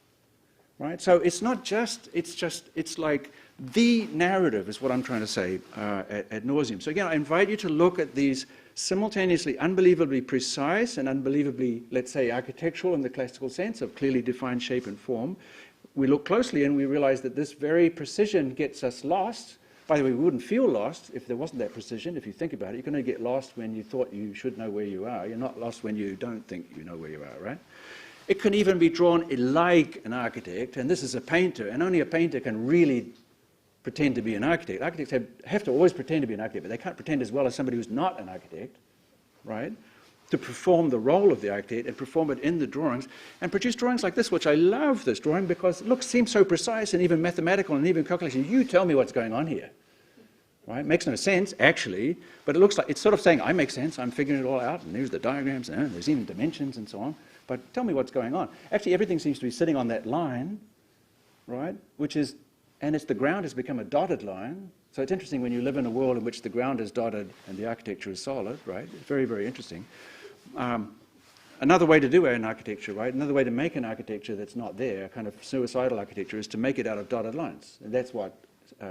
right? So it's not just, it's like the narrative is what I'm trying to say ad nauseum. So again, I invite you to look at these simultaneously unbelievably precise and unbelievably, let's say, architectural in the classical sense of clearly defined shape and form. We look closely and we realize that this very precision gets us lost. By the way, we wouldn't feel lost if there wasn't that precision. If you think about it, you're going to get lost when you thought you should know where you are. You're not lost when you don't think you know where you are, right? It can even be drawn like an architect, and this is a painter, and only a painter can really pretend to be an architect. Architects have to always pretend to be an architect, but they can't pretend as well as somebody who's not an architect, right? To perform the role of the architect and perform it in the drawings and produce drawings like this, which I love this drawing because it seems so precise and even mathematical and even calculation. You tell me what's going on here, right? It makes no sense, actually, but it looks like it's sort of saying, I make sense, I'm figuring it all out, and there's the diagrams, and there's even dimensions and so on, but tell me what's going on. Actually, everything seems to be sitting on that line, right, and the ground has become a dotted line. So it's interesting when you live in a world in which the ground is dotted and the architecture is solid, right? It's very, very interesting. Another way to do an architecture, right? Another way to make an architecture that's not there, a kind of suicidal architecture, is to make it out of dotted lines. And that's what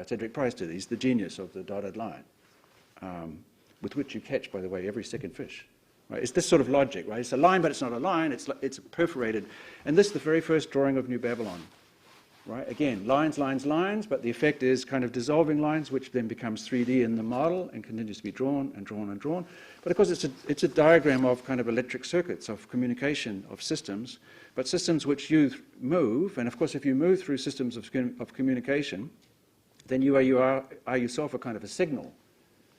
Cedric Price did. He's the genius of the dotted line, with which you catch, by the way, every second fish. Right? It's this sort of logic, right? It's a line, but it's not a line. It's perforated. And this is the very first drawing of New Babylon. Right? Again, lines, lines, lines, but the effect is kind of dissolving lines, which then becomes 3D in the model and continues to be drawn and drawn and drawn. But of course, it's a diagram of kind of electric circuits, of communication, of systems, but systems which you move. And of course, if you move through systems of communication, then you are yourself a kind of a signal.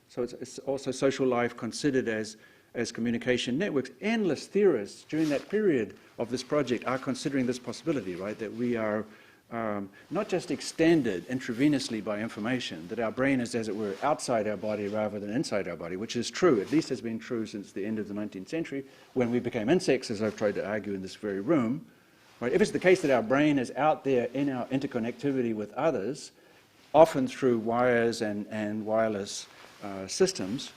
So it's also social life considered as communication networks. Endless theorists during that period of this project are considering this possibility, right, that we are not just extended intravenously by information, that our brain is, as it were, outside our body rather than inside our body, which is true, at least has been true since the end of the 19th century, when we became insects, as I've tried to argue in this very room. Right? If it's the case that our brain is out there in our interconnectivity with others, often through wires and wireless systems,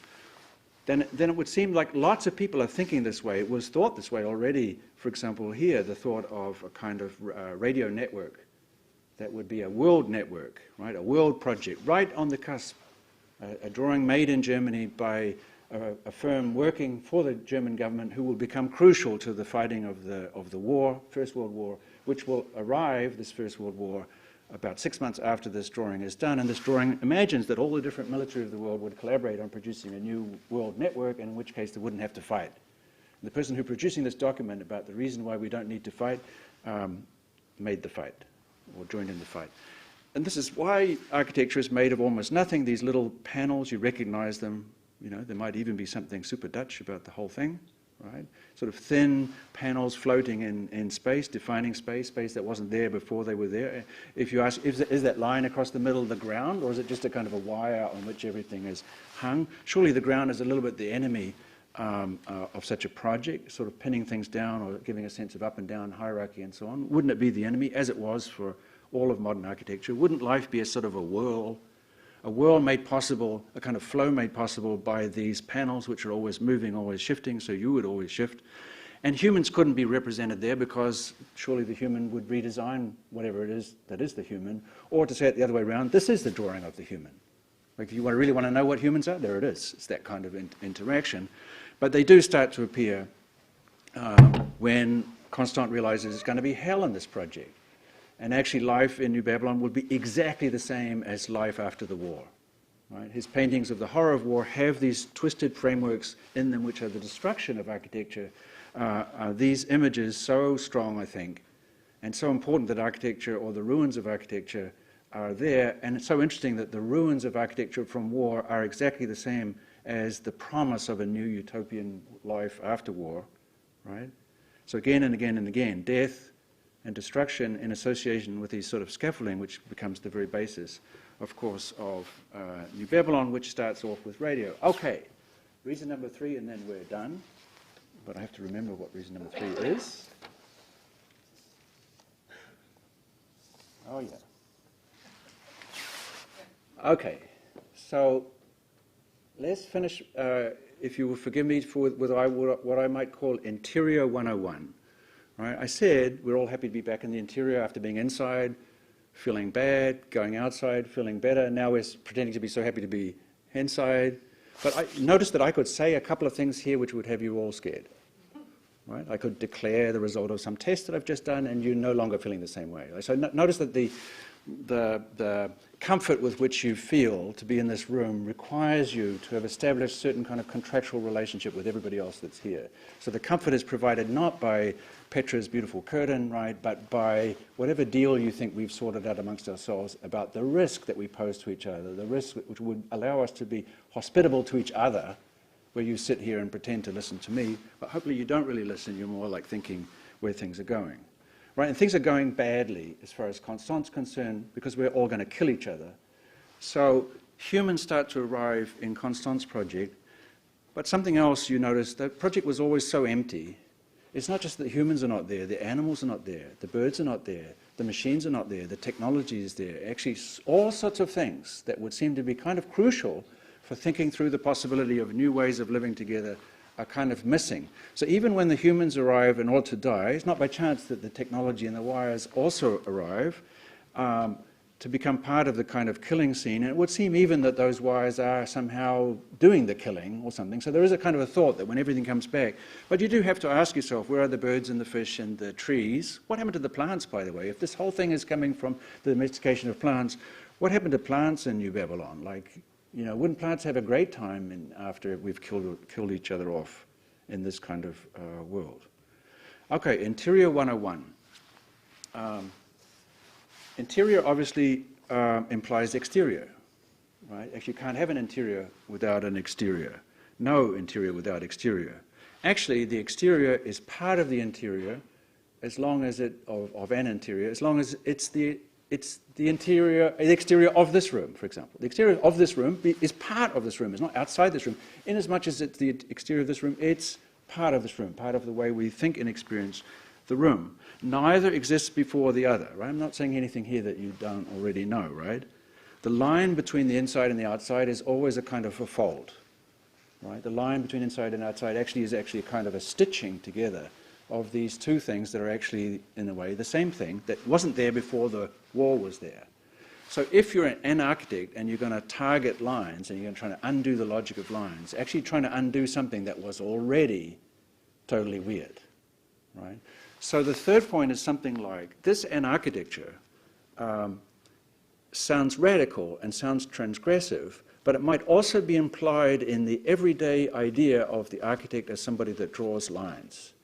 then it would seem like lots of people are thinking this way. It was thought this way already, for example, here, the thought of a kind of radio network that would be a world network, right? A world project, right on the cusp. A drawing made in Germany by a firm working for the German government who will become crucial to the fighting of the war, First World War, which will arrive, this First World War, about 6 months after this drawing is done. And this drawing imagines that all the different military of the world would collaborate on producing a new world network, and in which case they wouldn't have to fight. And the person who producing this document about the reason why we don't need to fight made the fight, or joined in the fight. And this is why architecture is made of almost nothing. These little panels, you recognize them. You know, there might even be something super Dutch about the whole thing, right? Sort of thin panels floating in space, defining space that wasn't there before they were there. If you ask, is that line across the middle of the ground, or is it just a kind of a wire on which everything is hung? Surely the ground is a little bit the enemy of such a project, sort of pinning things down or giving a sense of up and down hierarchy and so on. Wouldn't it be the enemy, as it was for all of modern architecture? Wouldn't life be a sort of a whirl made possible, a kind of flow made possible by these panels which are always moving, always shifting, so you would always shift? And humans couldn't be represented there because surely the human would redesign whatever it is that is the human, or to say it the other way around, this is the drawing of the human. Like if you really want to know what humans are, there it is. It's that kind of interaction. But they do start to appear when Constant realizes it's going to be hell in this project. And actually life in New Babylon would be exactly the same as life after the war. Right? His paintings of the horror of war have these twisted frameworks in them which are the destruction of architecture. These images so strong, I think, and so important that architecture or the ruins of architecture are there. And it's so interesting that the ruins of architecture from war are exactly the same as the promise of a new utopian life after war. Right? So again and again and again, death and destruction in association with these sort of scaffolding, which becomes the very basis, of course, of New Babylon, which starts off with radio. Okay, reason number 3, and then we're done. But I have to remember what reason number 3 is. Oh, yeah. Okay, so let's finish, if you will forgive me, with what I might call Interior 101. Right? I said we're all happy to be back in the interior after being inside, feeling bad, going outside, feeling better. Now we're pretending to be so happy to be inside. But I noticed that I could say a couple of things here which would have you all scared. Right? I could declare the result of some test that I've just done, and you're no longer feeling the same way. So notice that the comfort with which you feel to be in this room requires you to have established a certain kind of contractual relationship with everybody else that's here. So the comfort is provided not by Petra's beautiful curtain, right, but by whatever deal you think we've sorted out amongst ourselves about the risk that we pose to each other, the risk which would allow us to be hospitable to each other, where you sit here and pretend to listen to me, but hopefully you don't really listen, you're more like thinking where things are going. Right, and things are going badly as far as Constant's concerned because we're all going to kill each other. So humans start to arrive in Constant's project, but something else you notice, the project was always so empty. It's not just that humans are not there, the animals are not there, the birds are not there, the machines are not there, the technology is there. Actually, all sorts of things that would seem to be kind of crucial for thinking through the possibility of new ways of living together are kind of missing. So even when the humans arrive in order to die, it's not by chance that the technology and the wires also arrive to become part of the kind of killing scene. And it would seem even that those wires are somehow doing the killing or something. So there is a kind of a thought that when everything comes back, but you do have to ask yourself, where are the birds and the fish and the trees? What happened to the plants, by the way? If this whole thing is coming from the domestication of plants, what happened to plants in New Babylon? Like, you know, wouldn't plants have a great time after we've killed each other off in this kind of world? Okay, Interior 101. Interior obviously implies exterior, right? Actually, you can't have an interior without an exterior. No interior without exterior. Actually, the exterior is part of the interior as long as of an interior, as long as it's the exterior of this room, for example. The exterior of this room is part of this room. It's not outside this room. In as much as it's the exterior of this room, it's part of this room, part of the way we think and experience the room. Neither exists before the other, right? I'm not saying anything here that you don't already know, right? The line between the inside and the outside is always a kind of a fold, right? The line between inside and outside is actually a kind of a stitching together of these two things that are actually, in a way, the same thing that wasn't there before the wall was there. So if you're an architect and you're going to target lines and you're going to try to undo the logic of lines, actually trying to undo something that was already totally weird, right? So the third point is something like, this in architecture sounds radical and sounds transgressive, but it might also be implied in the everyday idea of the architect as somebody that draws lines.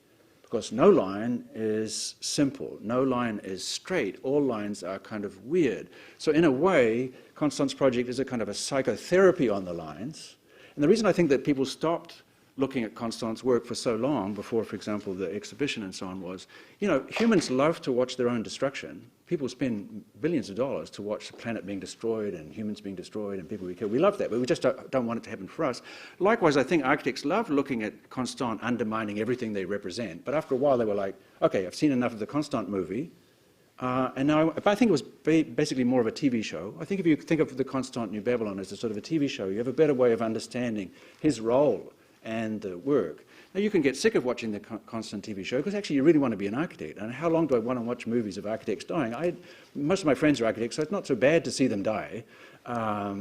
Because no line is simple, no line is straight, all lines are kind of weird. So in a way, Constant's project is a kind of a psychotherapy on the lines. And the reason I think that people stopped looking at Constant's work for so long, before, for example, the exhibition and so on, was, you know, humans love to watch their own destruction. People spend billions of dollars to watch the planet being destroyed and humans being destroyed and people being killed. We love that, but we just don't want it to happen for us. Likewise, I think architects love looking at Constant undermining everything they represent. But after a while, they were like, okay, I've seen enough of the Constant movie. And now, I think it was basically more of a TV show. I think if you think of the Constant New Babylon as a sort of a TV show, you have a better way of understanding his role and the work. Now, you can get sick of watching the Constant TV show because actually you really want to be an architect. And how long do I want to watch movies of architects dying? Most of my friends are architects, so it's not so bad to see them die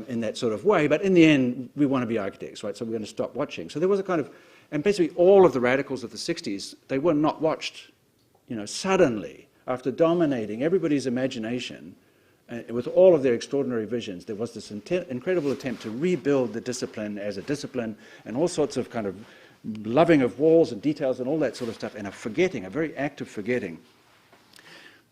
in that sort of way. But in the end, we want to be architects, right? So we're going to stop watching. So there was a kind of, and basically all of the radicals of the 60s, they were not watched, suddenly after dominating everybody's imagination. With all of their extraordinary visions, there was this incredible attempt to rebuild the discipline as a discipline and all sorts of kind of loving of walls and details and all that sort of stuff, and a very active forgetting.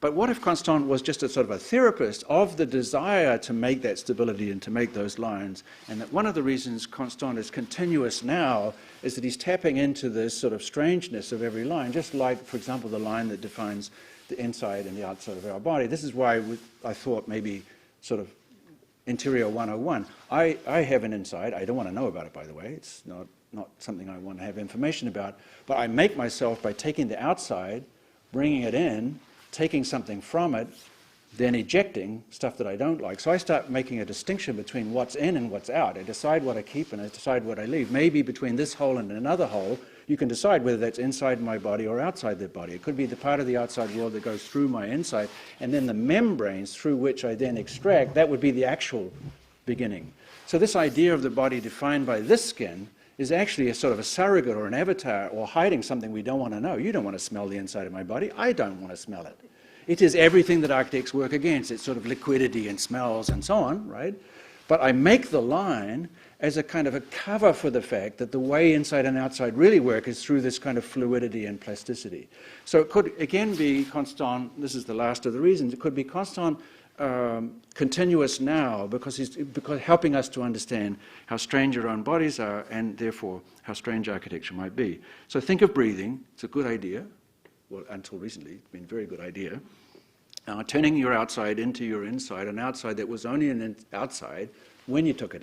But what if Constant was just a sort of a therapist of the desire to make that stability and to make those lines, and that one of the reasons Constant is continuous now is that he's tapping into this sort of strangeness of every line, just like, for example, the line that defines the inside and the outside of our body. This is why I thought maybe sort of Interior 101. I have an inside. I don't want to know about it, by the way. It's not something I want to have information about. But I make myself, by taking the outside, bringing it in, taking something from it, then ejecting stuff that I don't like. So I start making a distinction between what's in and what's out. I decide what I keep and I decide what I leave. Maybe between this hole and another hole, you can decide whether that's inside my body or outside the body. It could be the part of the outside world that goes through my inside, and then the membranes through which I then extract, that would be the actual beginning. So this idea of the body defined by this skin is actually a sort of a surrogate or an avatar or hiding something we don't want to know. You don't want to smell the inside of my body. I don't want to smell it. It is everything that architects work against. It's sort of liquidity and smells and so on, right? But I make the line as a kind of a cover for the fact that the way inside and outside really work is through this kind of fluidity and plasticity. So it could again be Constant, this is the last of the reasons, it could be Constant continuous now because helping us to understand how strange our own bodies are and therefore how strange architecture might be. So think of breathing, it's a good idea. Well, until recently, it's been a very good idea. Turning your outside into your inside, an outside that was only an outside when you took it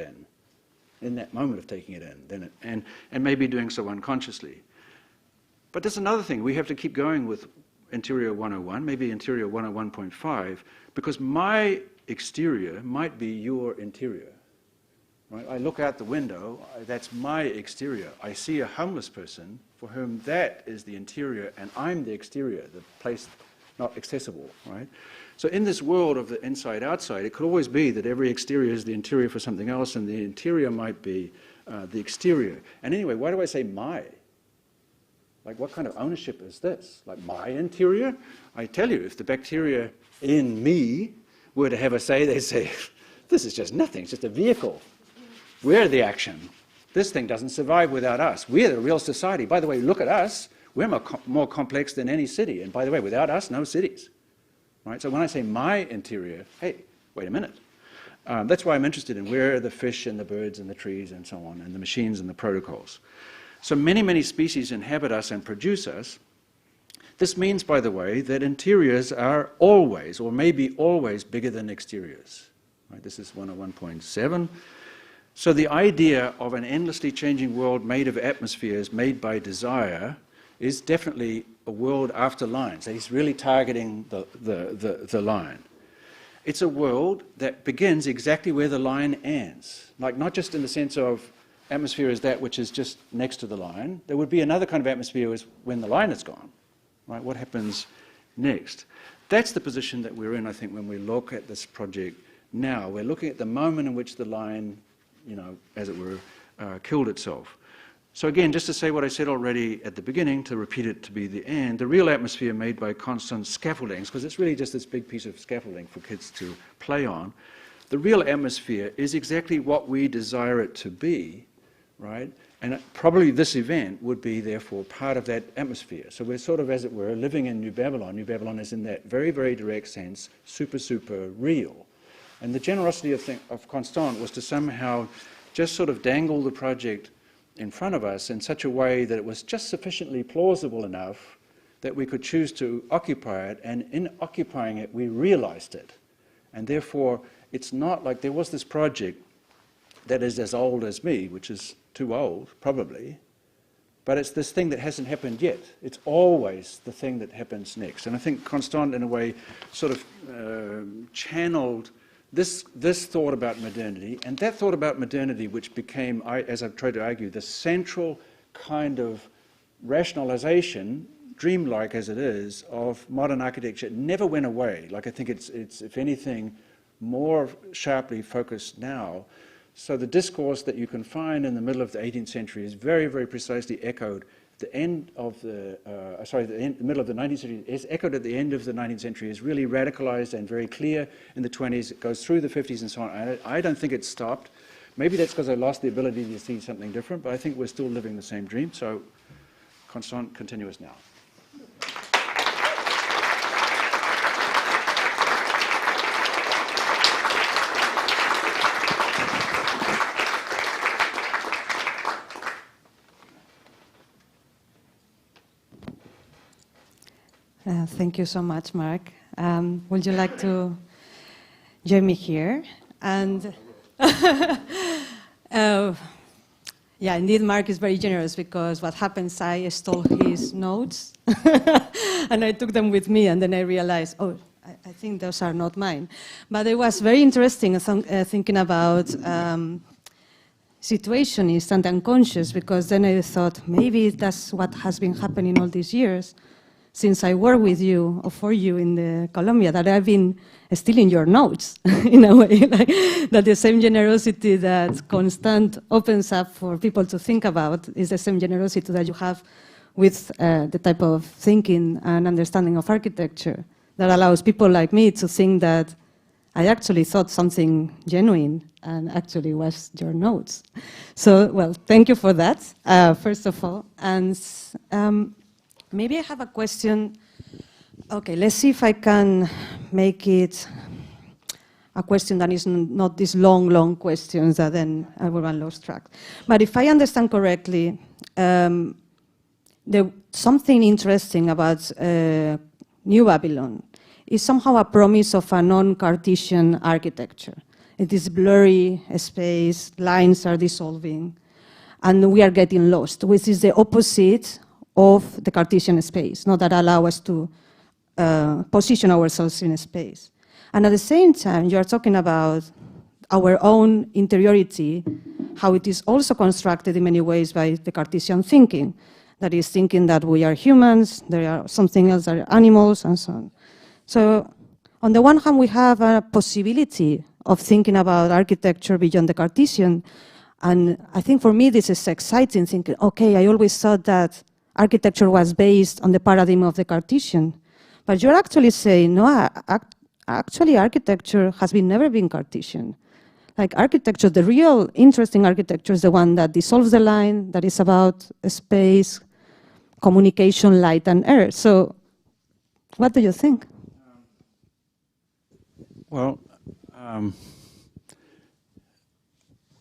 in that moment of taking it in, and maybe doing so unconsciously. But there's another thing. We have to keep going with Interior 101, maybe Interior 101.5, because my exterior might be your interior. Right? I look out the window, that's my exterior. I see a homeless person for whom that is the interior, and I'm the exterior, the place not accessible, right? So in this world of the inside-outside, it could always be that every exterior is the interior for something else, and the interior might be the exterior. And anyway, why do I say my? Like, what kind of ownership is this? Like, my interior? I tell you, if the bacteria in me were to have a say, they'd say, this is just nothing, it's just a vehicle. We're the action. This thing doesn't survive without us. We're the real society. By the way, look at us. We're more complex than any city. And by the way, without us, no cities. Right? So when I say my interior, hey, wait a minute. That's why I'm interested in where are the fish and the birds and the trees and so on, and the machines and the protocols. So many, many species inhabit us and produce us. This means, by the way, that interiors are always, or maybe always, bigger than exteriors. Right? This is 101.7. So the idea of an endlessly changing world made of atmospheres made by desire is definitely a world after line. So he's really targeting the line. It's a world that begins exactly where the line ends. Like, not just in the sense of atmosphere is that which is just next to the line. There would be another kind of atmosphere is when the line is gone. Right? What happens next? That's the position that we're in, I think, when we look at this project now. We're looking at the moment in which the line, as it were, killed itself. So again, just to say what I said already at the beginning, to repeat it to be the end, the real atmosphere made by constant scaffoldings, because it's really just this big piece of scaffolding for kids to play on, the real atmosphere is exactly what we desire it to be, right? And probably this event would be, therefore, part of that atmosphere. So we're sort of, as it were, living in New Babylon. New Babylon is, in that very, very direct sense, super, super real. And the generosity of Constant was to somehow just sort of dangle the project in front of us in such a way that it was just sufficiently plausible enough that we could choose to occupy it, and in occupying it, we realized it. And therefore, it's not like there was this project that is as old as me, which is too old, probably, but it's this thing that hasn't happened yet. It's always the thing that happens next. And I think Constant, in a way, sort of channeled this thought about modernity, and that thought about modernity which became, as I've tried to argue, the central kind of rationalization, dreamlike as it is, of modern architecture never went away. Like, I think it's if anything, more sharply focused now. So the discourse that you can find in the middle of the 18th century is very, very precisely echoed at the end of the, the middle of the 19th century, is echoed at the end of the 19th century, is really radicalized and very clear in the 20s. It goes through the 50s and so on. I don't think it's stopped. Maybe that's because I lost the ability to see something different, but I think we're still living the same dream. So constant, continuous now. Thank you so much, Mark. Would you like to join me here? And yeah, indeed, Mark is very generous, because what happens, I stole his notes and I took them with me, and then I realized, oh, I think those are not mine. But it was very interesting thinking about situationist and unconscious, because then I thought maybe that's what has been happening all these years since I work with you or for you in the Colombia, that I've been stealing your notes in a way, like, that the same generosity that Constant opens up for people to think about is the same generosity that you have with the type of thinking and understanding of architecture that allows people like me to think that I actually thought something genuine and actually was your notes. So, well, thank you for that, first of all. And maybe I have a question. Okay, let's see if I can make it a question that is not these long, long questions that then I will run lost track. But if I understand correctly, something interesting about New Babylon is somehow a promise of a non-Cartesian architecture. It is blurry space, lines are dissolving, and we are getting lost, which is the opposite of the Cartesian space, not that allow us to position ourselves in space. And at the same time, you are talking about our own interiority, how it is also constructed in many ways by the Cartesian thinking, that is thinking that we are humans, there are something else that are animals, and so on. So on the one hand, we have a possibility of thinking about architecture beyond the Cartesian, and I think for me this is exciting, thinking, okay, I always thought that architecture was based on the paradigm of the Cartesian. But you're actually saying, no, actually architecture has never been Cartesian. Like architecture, the real interesting architecture is the one that dissolves the line, that is about space, communication, light, and air. So what do you think? Well, I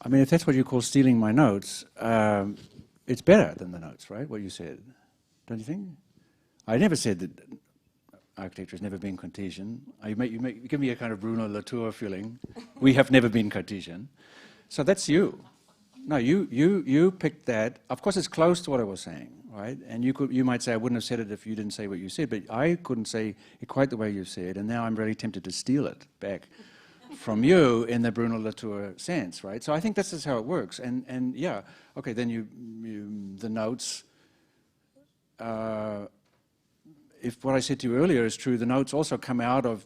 mean, if that's what you call stealing my notes, it's better than the notes, right, what you said, don't you think? I never said that architecture has never been Cartesian. You give me a kind of Bruno Latour feeling. We have never been Cartesian. So that's you. No, you picked that. Of course, it's close to what I was saying, right? And you might say, I wouldn't have said it if you didn't say what you said, but I couldn't say it quite the way you said, and now I'm really tempted to steal it back from you in the Bruno Latour sense, right? So I think this is how it works. And yeah, okay, then the notes, if what I said to you earlier is true, the notes also come out of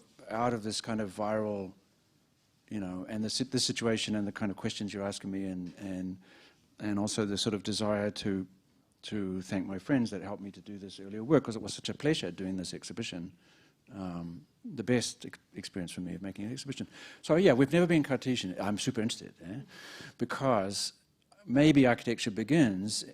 this kind of viral, you know, and this situation and the kind of questions you're asking me, and also the sort of desire to thank my friends that helped me to do this earlier work, because it was such a pleasure doing this exhibition. The best experience for me of making an exhibition. So yeah, we've never been Cartesian. I'm super interested, because maybe architecture begins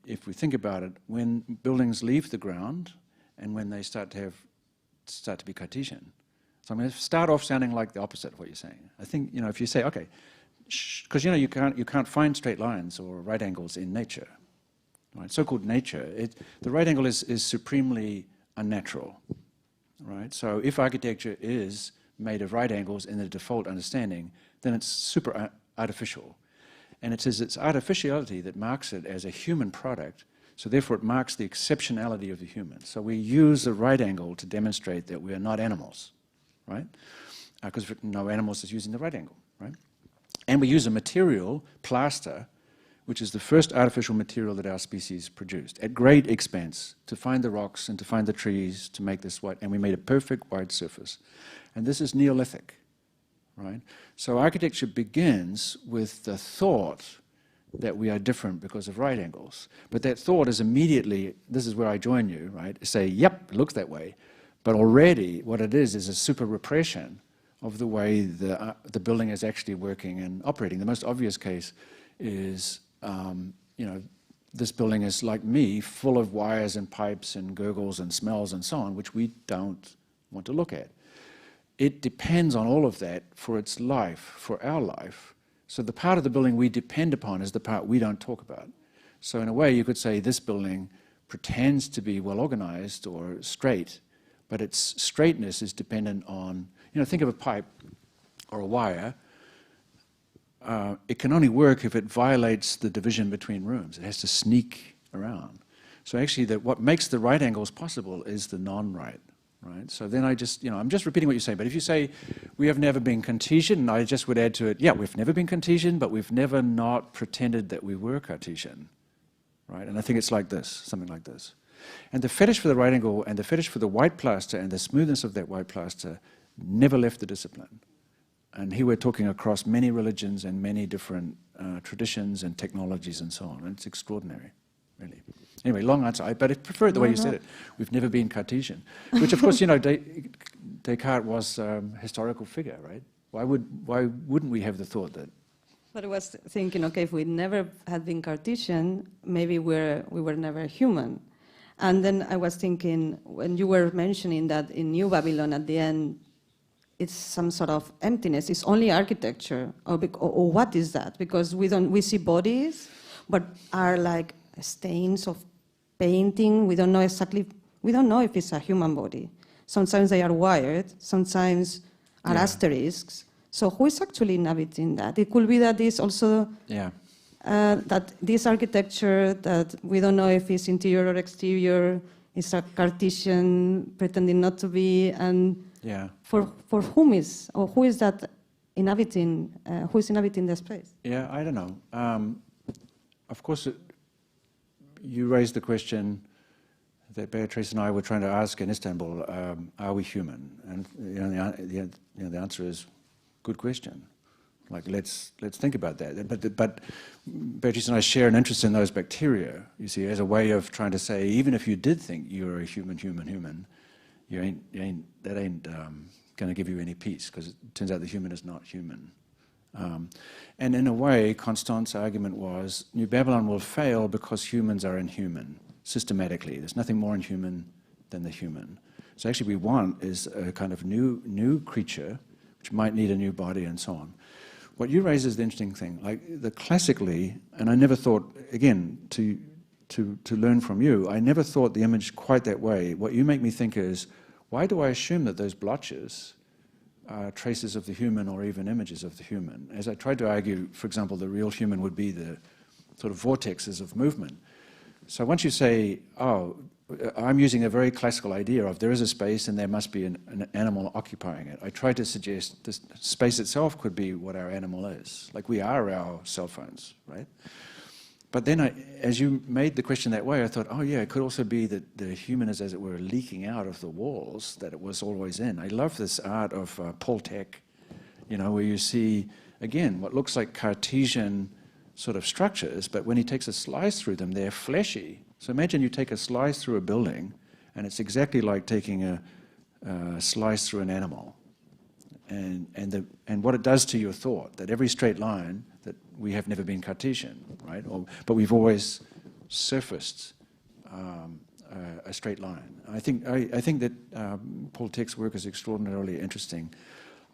if we think about it, when buildings leave the ground and when they start to be Cartesian. So I'm going to start off sounding like the opposite of what you're saying. I think, you know, if you say, okay, because you know you can't find straight lines or right angles in nature, right? So-called nature, the right angle is supremely unnatural, right? So if architecture is made of right angles in the default understanding, then it's super artificial. And it is its artificiality that marks it as a human product, so therefore it marks the exceptionality of the human. So we use the right angle to demonstrate that we are not animals, right? Because no animals is using the right angle, right? And we use a material, plaster, which is the first artificial material that our species produced, at great expense, to find the rocks and to find the trees to make this white, and we made a perfect white surface. And this is Neolithic, right? So architecture begins with the thought that we are different because of right angles. But that thought is immediately, this is where I join you, right? Say, yep, it looks that way. But already what it is a super repression of the way the building is actually working and operating. The most obvious case is, this building is like me, full of wires and pipes and gurgles and smells and so on, which we don't want to look at. It depends on all of that for its life, for our life. So the part of the building we depend upon is the part we don't talk about. So in a way, you could say this building pretends to be well organized or straight, but its straightness is dependent on, think of a pipe or a wire. It can only work if it violates the division between rooms. It has to sneak around. So actually, what makes the right angles possible is the non-right. Right? So then I'm just repeating what you say, but if you say, we have never been Cartesian, I just would add to it, yeah, we've never been Cartesian, but we've never not pretended that we were Cartesian, right? And I think it's like this, something like this. And the fetish for the right angle and the fetish for the white plaster and the smoothness of that white plaster never left the discipline. And here we're talking across many religions and many different traditions and technologies and so on, and it's extraordinary, really. Anyway, long answer, but I prefer it the way you said it. We've never been Cartesian, which of course, Descartes was a historical figure, right? Why wouldn't we have the thought that? But I was thinking, okay, if we never had been Cartesian, maybe we were never human. And then I was thinking, when you were mentioning that in New Babylon at the end, it's some sort of emptiness. It's only architecture, or what is that? Because we see bodies, but are like stains of painting. We don't know exactly. We don't know if it's a human body. Sometimes they are wired. Sometimes are asterisks. So who is actually inhabiting that? It could be that it's also that this architecture that we don't know if it's interior or exterior is a Cartesian pretending not to be, and for whom is, or who is that inhabiting? Who is inhabiting the space? Yeah, I don't know. Of course, you raised the question that Beatrice and I were trying to ask in Istanbul: are we human? And the answer is, good question. Like let's think about that. But Beatrice and I share an interest in those bacteria. You see, as a way of trying to say, even if you did think you're a human, that ain't going to give you any peace, because it turns out the human is not human. And in a way, Constant's argument was, New Babylon will fail because humans are inhuman, systematically. There's nothing more inhuman than the human. So actually what we want is a kind of new creature, which might need a new body and so on. What you raise is the interesting thing. Like classically, and I never thought, again, to learn from you, I never thought the image quite that way. What you make me think is, why do I assume that those blotches are traces of the human or even images of the human? As I tried to argue, for example, the real human would be the sort of vortexes of movement. So once you say, oh, I'm using a very classical idea of there is a space and there must be an animal occupying it. I try to suggest the space itself could be what our animal is. Like we are our cell phones, right? But then as you made the question that way, I thought, oh yeah, it could also be that the human is, as it were, leaking out of the walls that it was always in. I love this art of Paul Tech, where you see, again, what looks like Cartesian sort of structures, but when he takes a slice through them, they're fleshy. So imagine you take a slice through a building, and it's exactly like taking a slice through an animal. And what it does to your thought, that every straight line, that we have never been Cartesian, right? But we've always surfaced a straight line. I think that Paul Tech's work is extraordinarily interesting.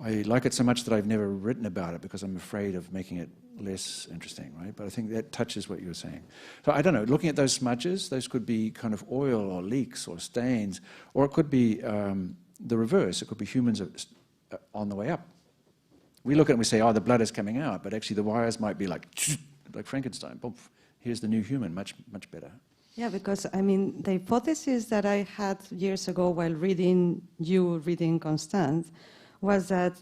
I like it so much that I've never written about it because I'm afraid of making it less interesting, right? But I think that touches what you were saying. So I don't know, looking at those smudges, those could be kind of oil or leaks or stains, or it could be the reverse. It could be humans on the way up. We look at it and we say, oh, the blood is coming out, but actually the wires might be like Frankenstein. Boom, here's the new human, much better. Yeah, because the hypothesis that I had years ago while reading Constant was that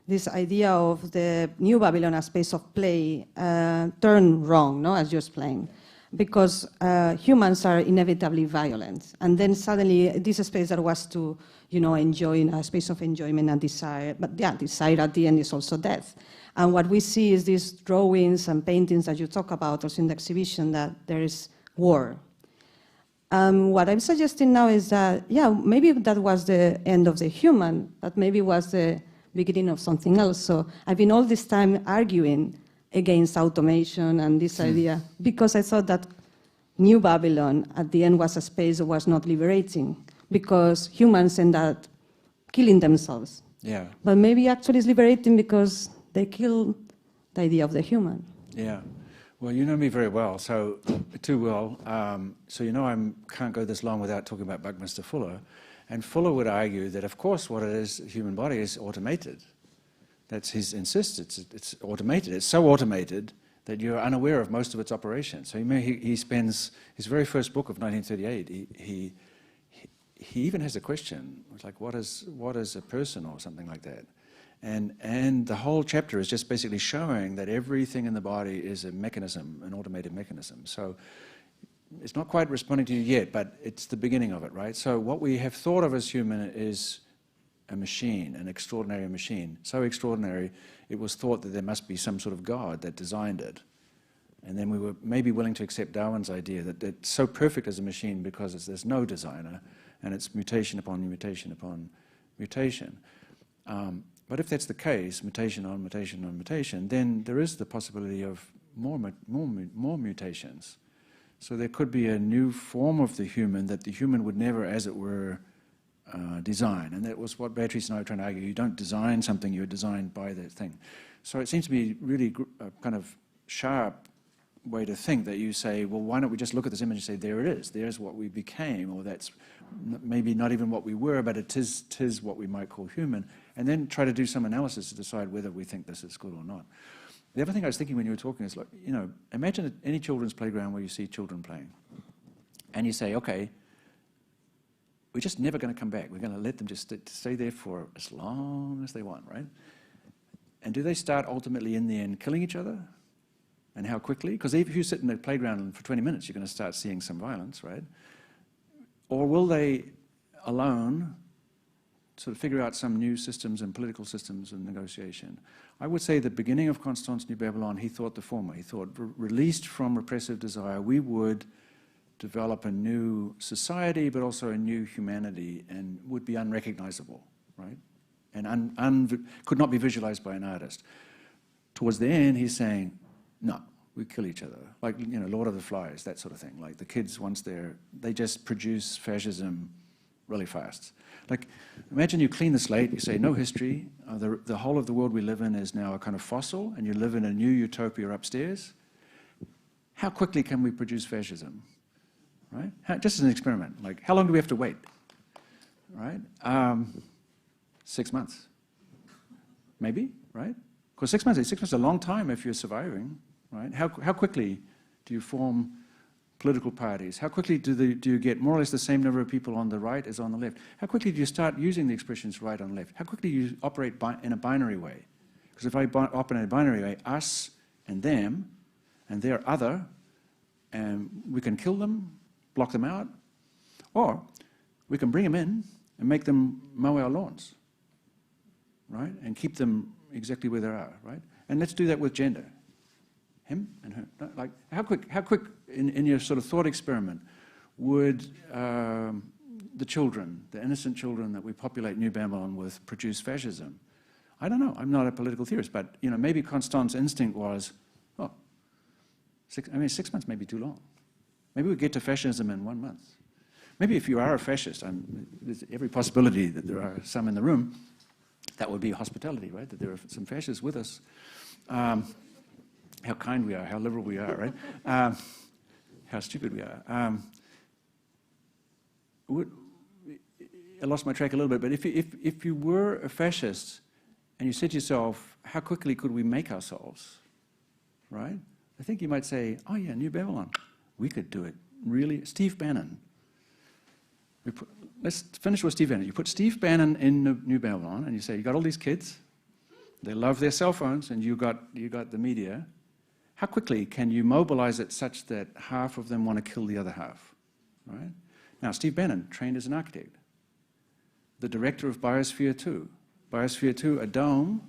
this idea of the New Babylon as space of play turned wrong, no, as you explained, because humans are inevitably violent, and then suddenly this space that was to, enjoy, a space of enjoyment and desire, but yeah, desire at the end is also death. And what we see is these drawings and paintings that you talk about also in the exhibition, that there is war. What I'm suggesting now is that, yeah, maybe that was the end of the human, but maybe it was the beginning of something else. So I've been all this time arguing against automation and this idea, because I thought that New Babylon at the end was a space that was not liberating, because humans end up killing themselves. Yeah. But maybe actually it's liberating because they kill the idea of the human. Yeah. Well, you know me very well, so too well. So you know I can't go this long without talking about Buckminster Fuller. And Fuller would argue that, of course, what it is, the human body is automated. That's his insist. It's automated. It's so automated that you're unaware of most of its operations. So he spends his very first book of 1938. He even has a question. It's like, what is a person, or something like that. And the whole chapter is just basically showing that everything in the body is a mechanism, an automated mechanism. So it's not quite responding to you yet, but it's the beginning of it, right? So what we have thought of as human is a machine, an extraordinary machine. So extraordinary, it was thought that there must be some sort of God that designed it. And then we were maybe willing to accept Darwin's idea that it's so perfect as a machine because there's no designer, and it's mutation upon mutation upon mutation. But if that's the case, mutation on mutation on mutation, then there is the possibility of more mutations. So there could be a new form of the human that the human would never, as it were, design. And that was what Beatrice and I were trying to argue. You don't design something, you're designed by that thing. So it seems to be really a kind of sharp way to think, that you say, well, why don't we just look at this image and say, there it is, there's what we became, or that's maybe not even what we were, but tis what we might call human, and then try to do some analysis to decide whether we think this is good or not. The other thing I was thinking when you were talking is, like, imagine any children's playground where you see children playing, and you say, okay, we're just never going to come back. We're going to let them just stay there for as long as they want, right? And do they start ultimately in the end killing each other? And how quickly? Because if you sit in the playground for 20 minutes, you're going to start seeing some violence, right? Or will they alone sort of figure out some new systems and political systems and negotiation? I would say the beginning of Constance New Babylon, he thought the former. He thought, released from repressive desire, we would develop a new society, but also a new humanity, and would be unrecognizable, right? And could not be visualized by an artist. Towards the end, he's saying, no, we kill each other. Like, Lord of the Flies, that sort of thing. Like the kids, once they just produce fascism really fast. Like, imagine you clean the slate, you say no history, the whole of the world we live in is now a kind of fossil, and you live in a new utopia upstairs. How quickly can we produce fascism, right? Just as an experiment, like, how long do we have to wait, right? 6 months, maybe, right? Because 6 months is a long time if you're surviving, right? How quickly do you form political parties? How quickly do you get more or less the same number of people on the right as on the left? How quickly do you start using the expressions right and left? How quickly do you operate in a binary way? Because if I operate in a binary way, us and them, and they're other, and we can kill them, block them out, or we can bring them in and make them mow our lawns, right? And keep them exactly where they are, right? And let's do that with gender. Him and her. No, like, how quick in your sort of thought experiment would the children, the innocent children that we populate New Babylon with, produce fascism? I don't know. I'm not a political theorist, but maybe Constance's instinct was, 6 months may be too long. Maybe we get to fascism in 1 month. Maybe if you are a fascist, there's every possibility that there are some in the room. That would be hospitality, right? That there are some fascists with us. How kind we are, how liberal we are, right? How stupid we are. I lost my track a little bit, but if you were a fascist and you said to yourself, how quickly could we make ourselves, right? I think you might say, oh yeah, New Babylon, we could do it. Really? Steve Bannon. Let's finish with Steve Bannon. You put Steve Bannon in New Babylon and you say, you got all these kids, They love their cell phones, and you got the media. How quickly can you mobilize it such that half of them want to kill the other half, right? Now, Steve Bannon, trained as an architect, the director of Biosphere 2. Biosphere 2, a dome,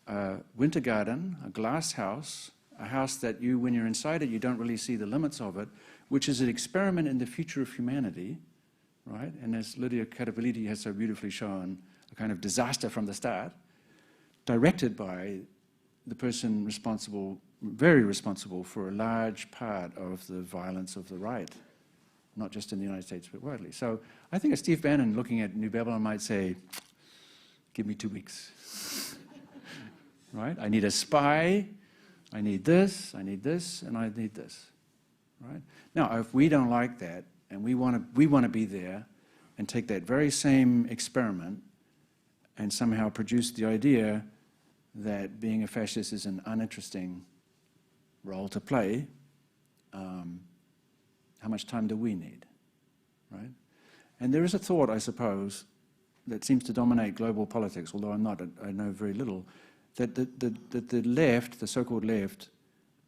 a winter garden, a glass house, a house that you, when you're inside it, you don't really see the limits of it, which is an experiment in the future of humanity, right? And as Lydia Katabaliti has so beautifully shown, a kind of disaster from the start, directed by the person responsible, very responsible for a large part of the violence of the right, not just in the United States, but widely. So I think Steve Bannon, looking at New Babylon, might say, give me 2 weeks, right? I need a spy, I need this, and I need this, right? Now, if we don't like that, and we want to be there and take that very same experiment and somehow produce the idea that being a fascist is an uninteresting role to play, how much time do we need, right? And there is a thought, I suppose, that seems to dominate global politics, although I'm not, I know very little, that the left, the so-called left,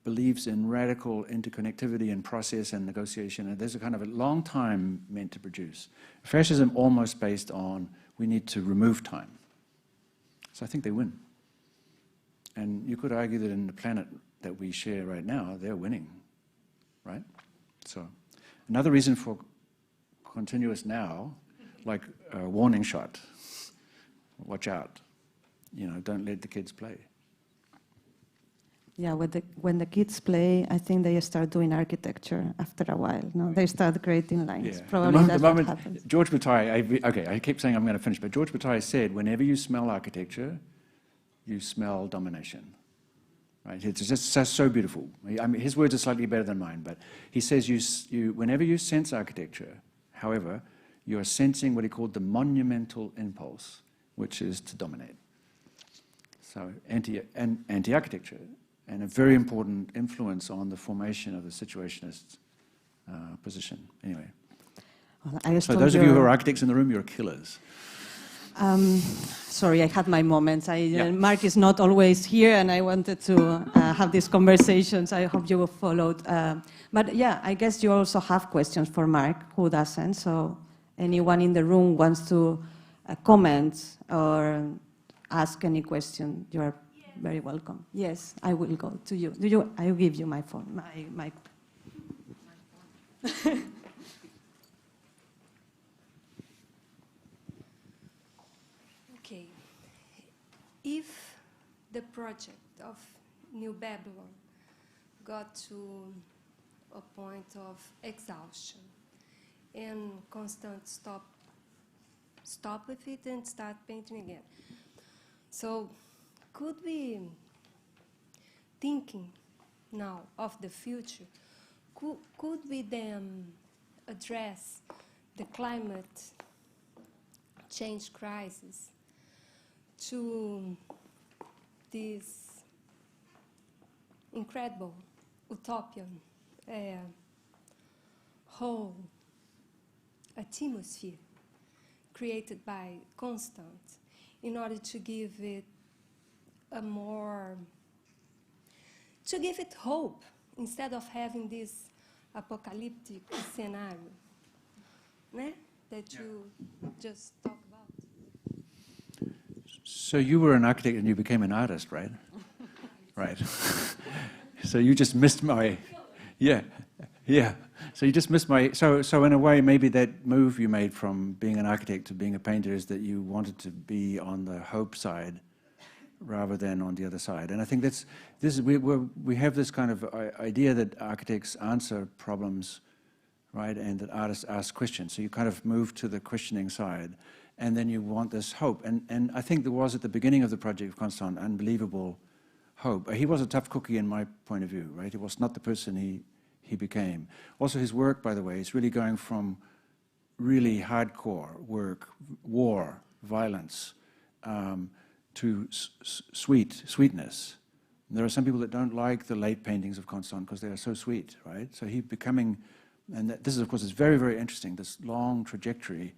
believes in radical interconnectivity and process and negotiation, and there's a kind of a long time meant to produce. Fascism almost based on we need to remove time. So I think they win. And you could argue that in the planet that we share right now, they're winning, right? So another reason for continuous now, like a warning shot, watch out, you know, don't let the kids play. Yeah, when the kids play, I think they start doing architecture after a while. No, they start creating lines. Yeah. Probably that's what happens. George Bataille, I keep saying I'm going to finish, but George Bataille said, whenever you smell architecture, you smell domination. Right? It's just so beautiful. I mean, his words are slightly better than mine, but he says whenever you sense architecture, however, you are sensing what he called the monumental impulse, which is to dominate. So anti-architecture, and a very important influence on the formation of the situationist position. Anyway, well, so those of you who are architects in the room, you're killers. Sorry, I had my moments. Mark is not always here, and I wanted to have these conversations. I hope you followed. But yeah, I guess you also have questions for Mark, who doesn't. So anyone in the room wants to comment or ask any question, you are very welcome. Yes, I will go to you. I will give you my phone, my Okay. If the project of New Babylon got to a point of exhaustion and Constant stop with it and start painting again. So could we, thinking now of the future, could we then address the climate change crisis to this incredible utopian whole atmosphere created by Constant in order to give it hope instead of having this apocalyptic scenario, né? That you just talk about. So you were an architect and you became an artist, right? Right. So you just missed my, yeah. So you just missed my, so in a way, maybe that move you made from being an architect to being a painter is that you wanted to be on the hope side rather than on the other side. And I think we have this kind of idea that architects answer problems, right, and that artists ask questions. So you kind of move to the questioning side, and then you want this hope. And I think there was at the beginning of the project of Constant unbelievable hope. He was a tough cookie in my point of view, right? He was not the person he became. Also his work, by the way, is really going from really hardcore work, war, violence, to sweetness. There are some people that don't like the late paintings of Constant because they are so sweet, right? So he becoming, and this is of course is very, very interesting, this long trajectory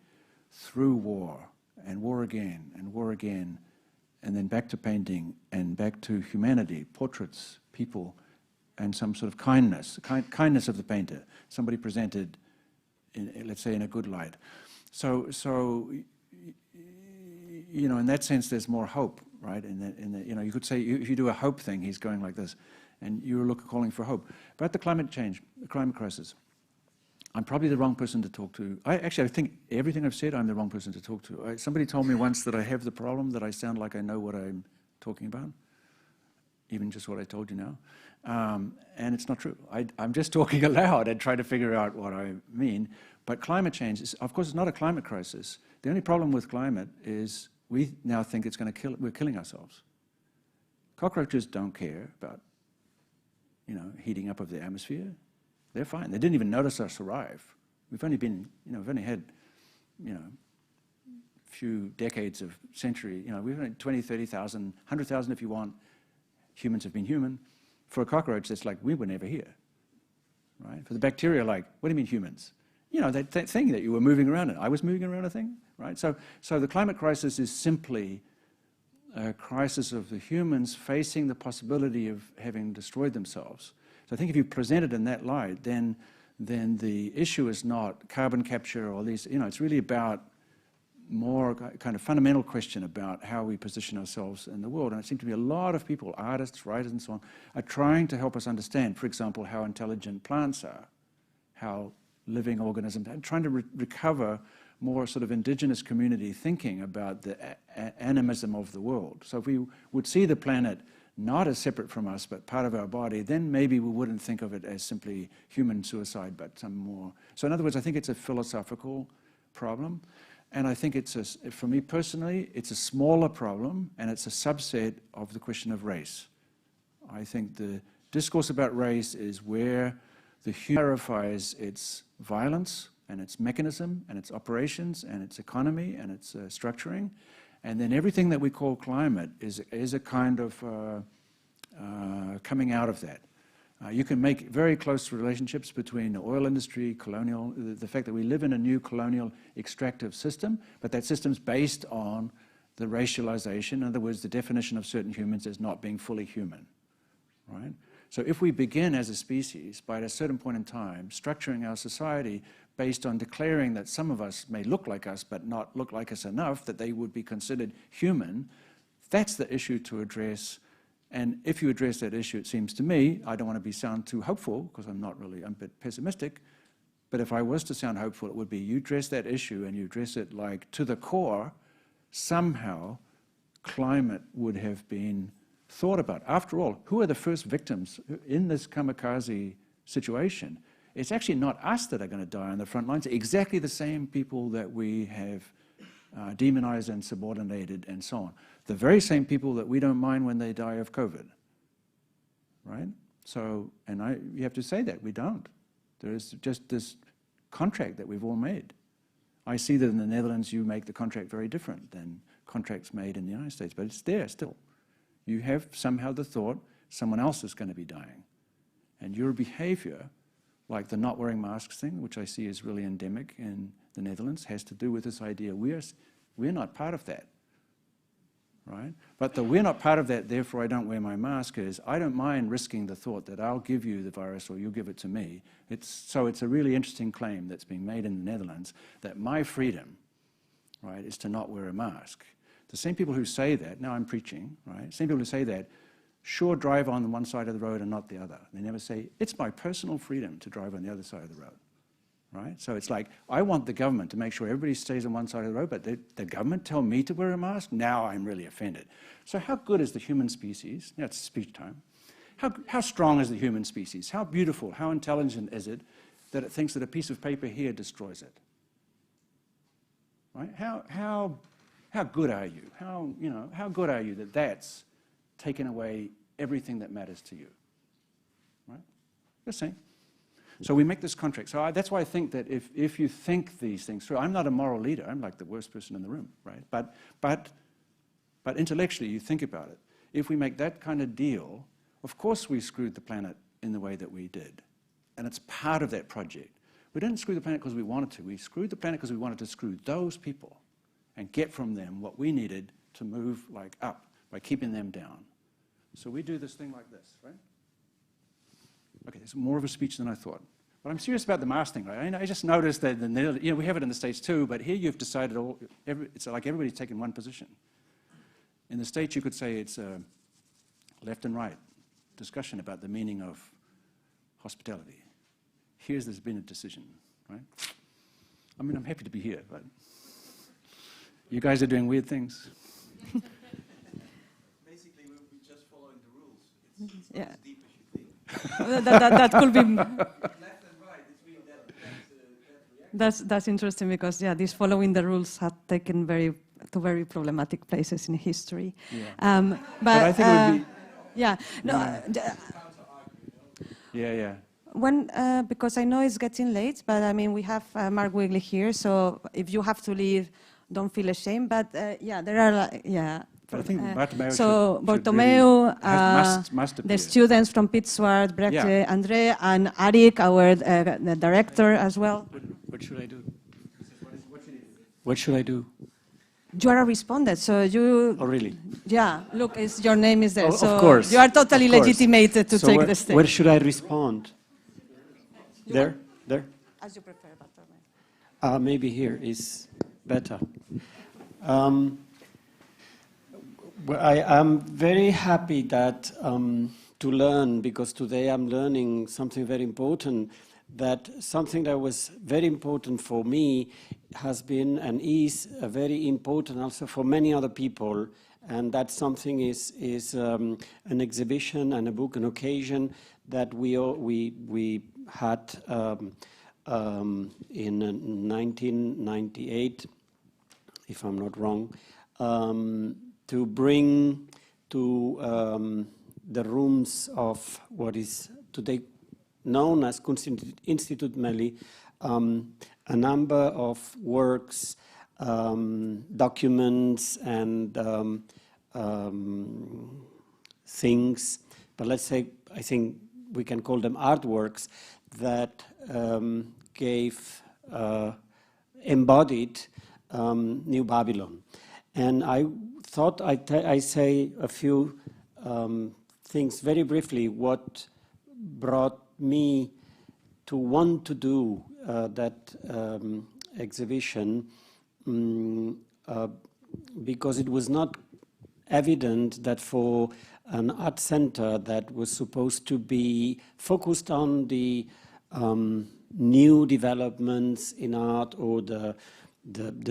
through war, and war again, and then back to painting, and back to humanity, portraits, people, and some sort of kindness, kindness of the painter, somebody presented, let's say, in a good light. So you know, in that sense, there's more hope, right? You know, you could say, if you do a hope thing, he's going like this, and you're calling for hope. About the climate change, the climate crisis, I'm probably the wrong person to talk to. I think everything I've said, I'm the wrong person to talk to. Somebody told me once that I have the problem that I sound like I know what I'm talking about, even just what I told you now. And it's not true. I'm just talking aloud and trying to figure out what I mean. But climate change is, of course, it's not a climate crisis. The only problem with climate is we now think it's going to kill, we're killing ourselves. Cockroaches don't care about, you know, heating up of the atmosphere. They're fine. They didn't even notice us arrive. We've only been, you know, we've only had, you know, a few decades of century, you know, we've had 20, 30,000, 100,000 if you want. Humans have been human. For a cockroach, it's like we were never here, right? For the bacteria, like, what do you mean humans? You know, that thing that you were moving around in. I was moving around a thing, right? So the climate crisis is simply a crisis of the humans facing the possibility of having destroyed themselves. So I think if you present it in that light, then the issue is not carbon capture or these, you know, it's really about more kind of fundamental question about how we position ourselves in the world. And it seems to be a lot of people, artists, writers and so on, are trying to help us understand, for example, how intelligent plants are, how living organisms, and trying to recover more sort of indigenous community thinking about the animism of the world. So if we would see the planet not as separate from us, but part of our body, then maybe we wouldn't think of it as simply human suicide, but some more. So in other words, I think it's a philosophical problem. And I think it's, for me personally, it's a smaller problem, and it's a subset of the question of race. I think the discourse about race is where the human clarifies its violence and its mechanism and its operations and its economy and its structuring. And then everything that we call climate is a kind of coming out of that. You can make very close relationships between the oil industry, colonial, the fact that we live in a new colonial extractive system, but that system's based on the racialization, in other words, the definition of certain humans as not being fully human, right? So if we begin as a species, by at a certain point in time, structuring our society based on declaring that some of us may look like us, but not look like us enough, that they would be considered human, that's the issue to address. And if you address that issue, it seems to me, I don't want to sound too hopeful, because I'm a bit pessimistic, but if I was to sound hopeful, it would be you address that issue and you address it like to the core, somehow climate would have been thought about. After all, who are the first victims in this kamikaze situation? It's actually not us that are going to die on the front lines, exactly the same people that we have demonized and subordinated and so on. The very same people that we don't mind when they die of COVID, right? So, and you have to say that, we don't. There is just this contract that we've all made. I see that in the Netherlands you make the contract very different than contracts made in the United States, but it's there still. You have somehow the thought someone else is going to be dying. And your behavior, like the not wearing masks thing, which I see is really endemic in the Netherlands, has to do with this idea we're not part of that, right? But the we're not part of that, therefore I don't wear my mask is, I don't mind risking the thought that I'll give you the virus or you'll give it to me. So it's a really interesting claim that's being made in the Netherlands that my freedom, right, is to not wear a mask. The same people who say that, now I'm preaching, right? Same people who say that, sure drive on one side of the road and not the other. They never say, it's my personal freedom to drive on the other side of the road, right? So it's like, I want the government to make sure everybody stays on one side of the road, but the government tell me to wear a mask? Now I'm really offended. So how good is the human species? Now it's speech time. How strong is the human species? How beautiful, how intelligent is it that it thinks that a piece of paper here destroys it? Right? How good are you? How good are you that that's taken away everything that matters to you? Right? Just saying. So we make this contract. So that's why I think that if you think these things through, I'm not a moral leader. I'm like the worst person in the room, right? But intellectually, you think about it. If we make that kind of deal, of course we screwed the planet in the way that we did. And it's part of that project. We didn't screw the planet because we wanted to. We screwed the planet because we wanted to screw those people and get from them what we needed to move like up. by keeping them down. So we do this thing like this, right? Okay, it's more of a speech than I thought. But I'm serious about the mask thing, right? I just noticed that we have it in the States too, but here you've decided it's like everybody's taken one position. In the States, you could say it's a left and right discussion about the meaning of hospitality. Here's there's been a decision, right? I mean, I'm happy to be here, but you guys are doing weird things. Basically, we're just following the rules. It's not as deep as you think. that could be. Left and right, it's really that reaction. That's interesting because these following the rules have taken to very problematic places in history. Yeah. But I think it would be. Yeah. No. Yeah. When because I know it's getting late, but I mean we have Mark Wigley here, so if you have to leave, don't feel ashamed. But there are But I think Bartomeu so should Bartomeu, really must appear. the students from Pittsburgh, Brecht, Andre, and Arik, our the director as well. What should I do? What should I do? You are a respondent, so you. Oh, really? Yeah, look, your name is there, so of course. you are totally Of course. legitimated to So take the stage. where should I respond? There? As you prefer, Bartomeu. Maybe here is better. Well, I'm very happy that to learn, because today I'm learning something very important, that something that was very important for me has been and is very important also for many other people, and that something is an exhibition and a book, an occasion that we had in 1998, if I'm not wrong, to bring to the rooms of what is today known as Kunstinstituut Melly, a number of works, documents, and things, but let's say, I think we can call them artworks, that embodied New Babylon. And I thought I say a few things very briefly, what brought me to want to do that exhibition, because it was not evident that for an art center that was supposed to be focused on the new developments in art or the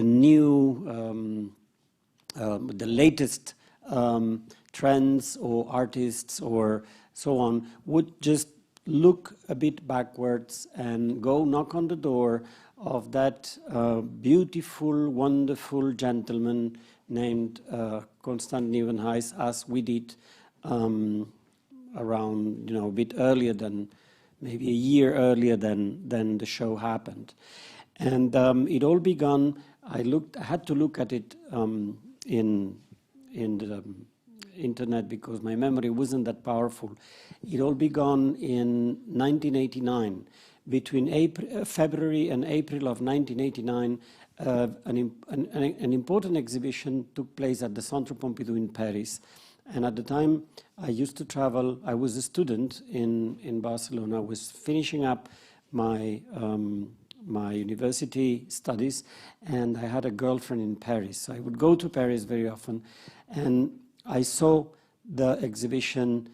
new the latest trends or artists or so on, would just look a bit backwards and go knock on the door of that beautiful, wonderful gentleman named Constant Nieuwenhuys, as we did around, a bit earlier than, maybe a year earlier than the show happened. And it all began, I had to look at it in the internet because my memory wasn't that powerful. It all began in 1989. Between February and April of 1989, an important exhibition took place at the Centre Pompidou in Paris. And at the time, I used to travel. I was a student in Barcelona. I was finishing up my my university studies, and I had a girlfriend in Paris. So I would go to Paris very often, and I saw the exhibition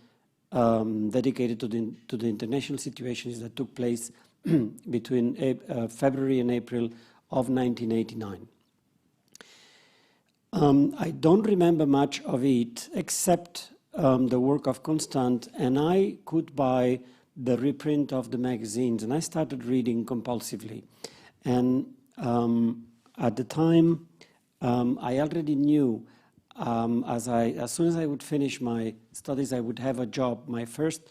dedicated to the international situations that took place between February and April of 1989. I don't remember much of it except the work of Constant, and I could buy the reprint of the magazines, and I started reading compulsively. And at the time, I already knew as soon as I would finish my studies, I would have a job, my first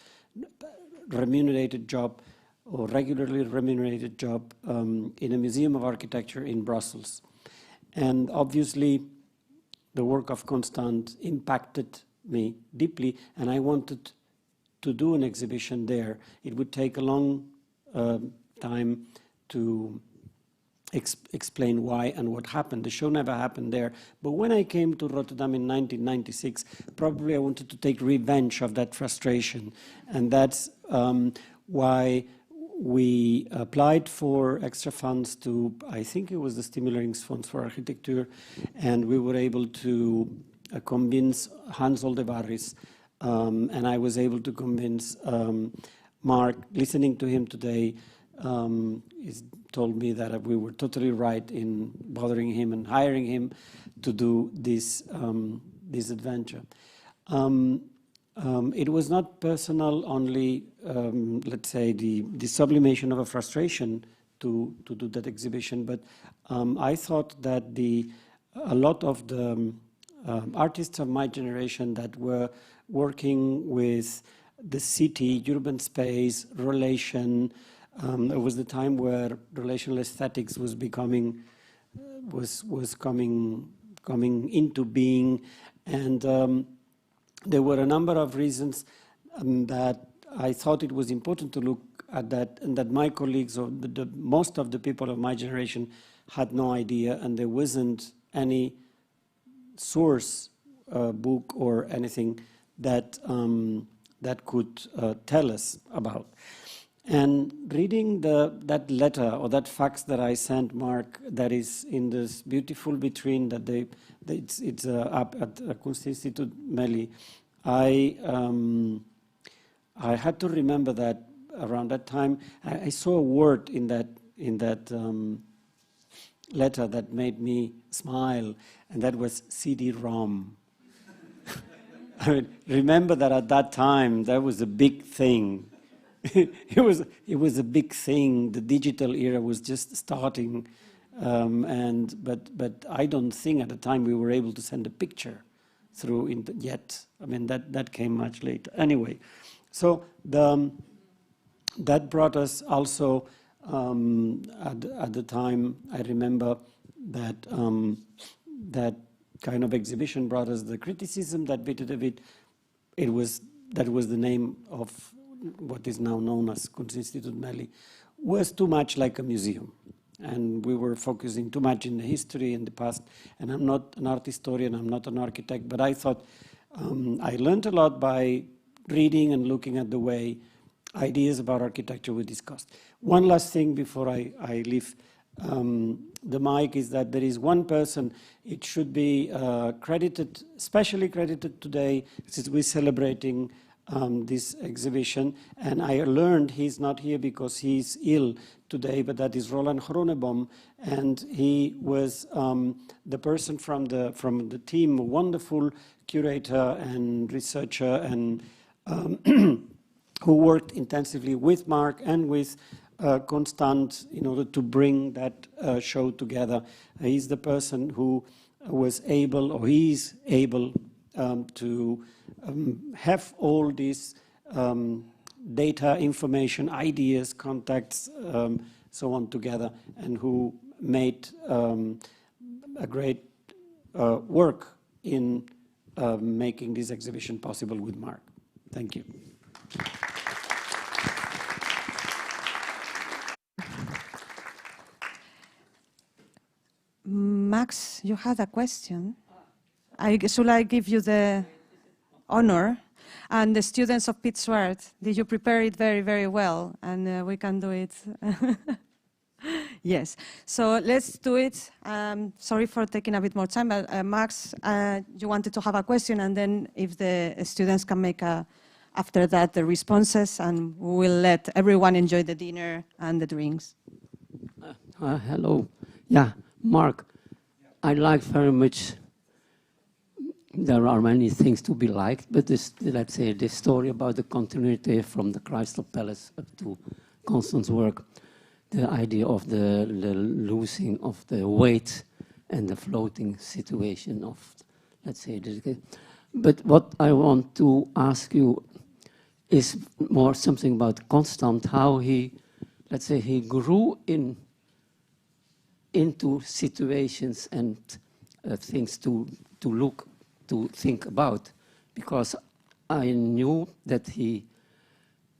remunerated job or regularly remunerated job in a museum of architecture in Brussels. And obviously, the work of Constant impacted me deeply, and I wanted to do an exhibition there. It would take a long time to explain why and what happened. The show never happened there. But when I came to Rotterdam in 1996, probably I wanted to take revenge of that frustration. And that's why we applied for extra funds to, I think it was the Stimuleringsfonds for Architecture, and we were able to convince Hans Oldebarris, and I was able to convince Mark. Listening to him today, he's told me that we were totally right in bothering him and hiring him to do this this adventure. It was not personal only, let's say, the sublimation of a frustration to do that exhibition, but I thought that a lot of the artists of my generation that were working with the city, urban space, relation. It was the time where relational aesthetics was becoming, was coming into being, and there were a number of reasons that I thought it was important to look at that, and that my colleagues or most of the people of my generation had no idea, and there wasn't any source book or anything that that could tell us about. And reading that letter or that fax that I sent Mark, that is in this beautiful vitrine that it's up at Kunstinstituut Melly, I had to remember that around that time I saw a word in that letter that made me smile, and that was CD-ROM. I mean, remember that at that time that was a big thing. It was a big thing. The digital era was just starting, but I don't think at the time we were able to send a picture through yet. I mean that came much later. Anyway, so that brought us also at the time. I remember that that kind of exhibition brought us the criticism that bit of it. That was the name of what is now known as Kunstinstituut Melly, was too much like a museum. And we were focusing too much in the history and the past. And I'm not an art historian, I'm not an architect, but I thought I learned a lot by reading and looking at the way ideas about architecture were discussed. One last thing before I leave the mic is that there is one person, it should be credited, specially credited today, since we're celebrating this exhibition, and I learned he's not here because he's ill today, but that is Roland Groeneboom, and he was the person from the team, a wonderful curator and researcher, and who worked intensively with Mark and with Constant in order to bring that show together. He's the person who was able, or he's able, to have all these data, information, ideas, contacts, so on together, and who made a great work in making this exhibition possible with Mark. Thank you. Max, you had a question. Should I give you the honor? And the students of Pittsburgh, did you prepare it very, very well? And we can do it. Yes. So let's do it. Sorry for taking a bit more time, but Max, you wanted to have a question, and then if the students can make after that the responses, and we'll let everyone enjoy the dinner and the drinks. Hello. Yeah, Mark, I like very much. There are many things to be liked, but this, let's say, this story about the continuity from the Crystal Palace up to Constant's work, the idea of the losing of the weight and the floating situation of, let's say, this. But what I want to ask you is more something about Constant, how he, let's say, he grew into situations and things to look, to think about, because I knew that he,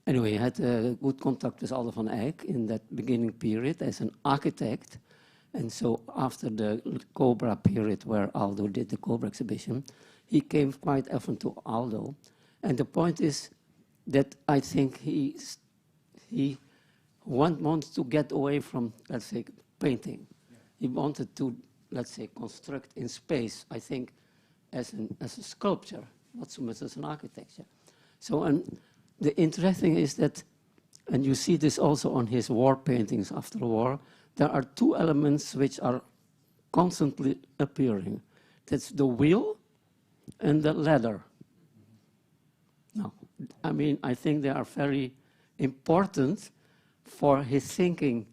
anyway, had a good contact with Aldo van Eyck in that beginning period as an architect, And so after the Cobra period where Aldo did the Cobra exhibition, he came quite often to Aldo. And the point is that I think he wants to get away from, let's say, painting. Yeah. He wanted to, let's say, construct in space, I think, as a sculpture, not so much as an architecture. So, and the interesting is that, and you see this also on his war paintings after the war, there are two elements which are constantly appearing. That's the wheel and the ladder. Now, I mean, I think they are very important for his thinking